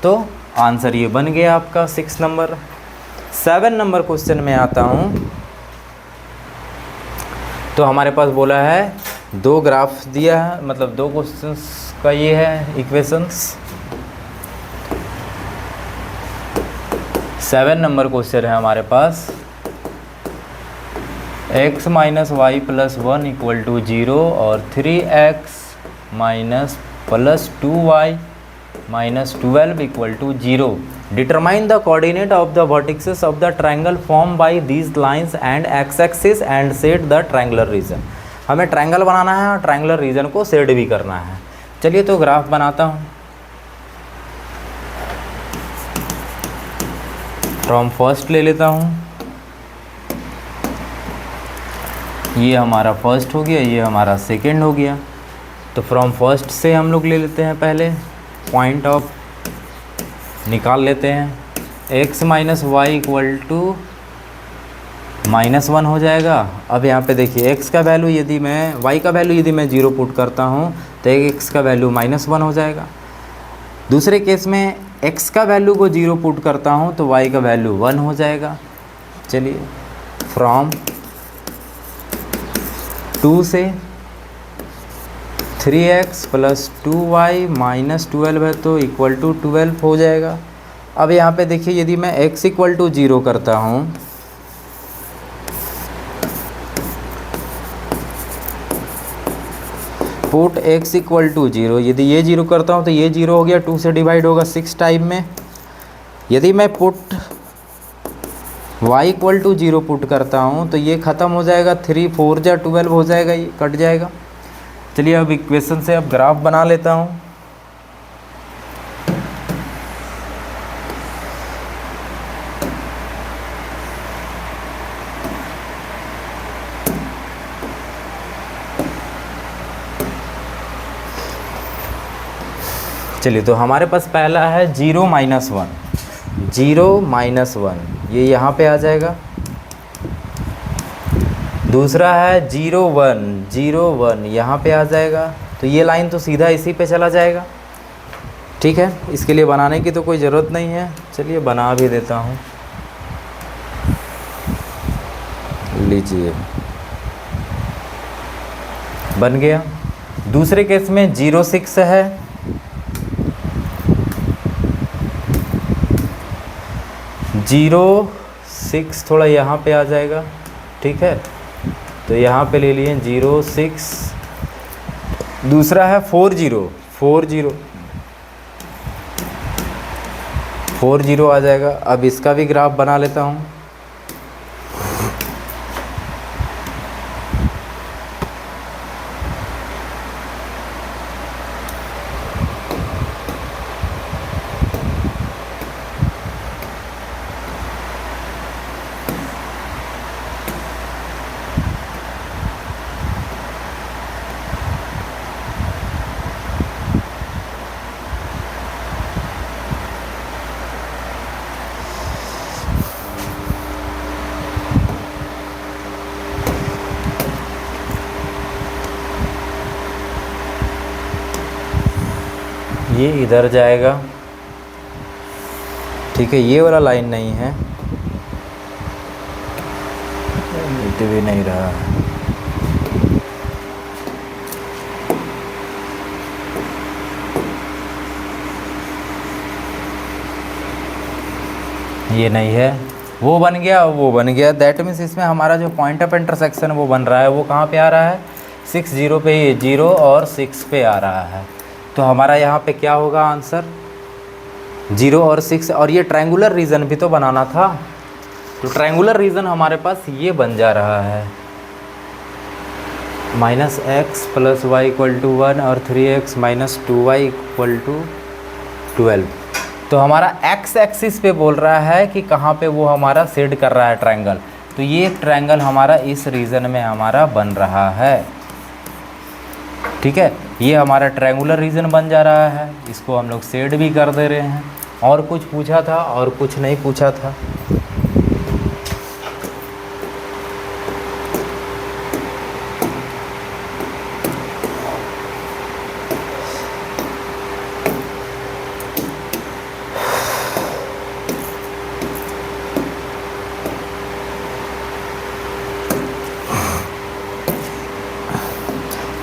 तो आंसर ये बन गया आपका 6 नंबर। 7 नंबर क्वेश्चन में आता हूँ। तो हमारे पास बोला है 2 ग्राफ दिया है, मतलब 2 क्वेश्चंस का ये है इक्वेशंस। 7 नंबर क्वेश्चन है हमारे पास, x - y + 1 = 0 और 3x - +2y - 12 = 0। Determine the coordinate of the vertices of the triangle form by these lines and x axis and set the triangular region. हमें ट्रायंगल बनाना है और ट्रायंगुलर रीजन को सेट भी करना है। चलिए तो ग्राफ बनाता हूँ। फ्रॉम फर्स्ट ले लेता हूँ। ये हमारा फर्स्ट हो गया, ये हमारा सेकंड हो गया। तो फ्रॉम फर्स्ट से हम लोग ले लेते हैं, पहले पॉइंट ऑफ निकाल लेते हैं। x - y = -1 हो जाएगा। अब यहाँ पे देखिए x का वैल्यू यदि मैं y का वैल्यू यदि मैं 0 पुट करता हूँ तो x का वैल्यू -1 हो जाएगा। दूसरे केस में x का वैल्यू को 0 पुट करता हूँ तो y का वैल्यू 1 हो जाएगा। चलिए फ्रॉम 2 से 3x प्लस 2y माइनस 12 है तो इक्वल टू 12 हो जाएगा। अब यहाँ पे देखिए यदि मैं x इक्वल टू 0 करता हूँ पुट x इक्वल टू 0, यदि ये 0 करता हूँ तो ये 0 हो गया, 2 से डिवाइड होगा 6 टाइम में। यदि मैं put y equal to 0 put करता हूँ तो ये ख़त्म हो जाएगा, 3 4 जा 12 हो जाएगा, ये कट जाएगा। चलिए अब इक्वेशन से अब ग्राफ बना लेता हूँ। चलिए तो हमारे पास पहला है 0 माइनस 1, 0 माइनस 1 ये यहाँ पे आ जाएगा। दूसरा है 0 1, 0 1 यहाँ पे आ जाएगा। तो ये लाइन तो सीधा इसी पे चला जाएगा। ठीक है, इसके लिए बनाने की तो कोई ज़रूरत नहीं है। चलिए बना भी देता हूँ, लीजिए बन गया। दूसरे केस में 0 6 है, 0 6 थोड़ा यहाँ पे आ जाएगा। ठीक है, तो यहाँ पे ले लिए 0 6। दूसरा है 4 0, 4 0, 4 0 आ जाएगा। अब इसका भी ग्राफ बना लेता हूँ। ये इधर जाएगा। ठीक है, ये वाला लाइन नहीं है, मिट भी नहीं रहा है। ये नहीं है, वो बन गया, वो बन गया। दैट मीन्स इसमें हमारा जो पॉइंट ऑफ इंटरसेक्शन वो बन रहा है, वो कहाँ पे आ रहा है, 6 0 पे, 0 और 6 पे आ रहा है। तो हमारा यहाँ पे क्या होगा आंसर, 0 और 6। और ये ट्रायंगुलर रीजन भी तो बनाना था, तो ट्रायंगुलर रीजन हमारे पास ये बन जा रहा है, -x plus y equal to 1 और 3x minus 2y equal to 12। तो हमारा x एक्सिस पे बोल रहा है कि कहाँ पे वो हमारा सेड कर रहा है ट्रायंगल। तो ये एक ट्रायंगल हमारा इस रीजन में हमारा बन रहा है। ठीक है, ये हमारा ट्रायंगुलर रीजन बन जा रहा है, इसको हम लोग शेड भी कर दे रहे हैं। और कुछ पूछा था और कुछ नहीं पूछा था।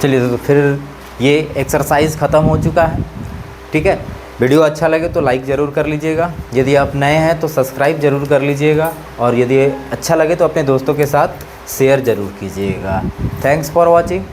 चलिए तो फिर ये एक्सरसाइज ख़त्म हो चुका है। ठीक है, वीडियो अच्छा लगे तो लाइक ज़रूर कर लीजिएगा, यदि आप नए हैं तो सब्सक्राइब ज़रूर कर लीजिएगा, और यदि अच्छा लगे तो अपने दोस्तों के साथ शेयर ज़रूर कीजिएगा। Thanks for watching.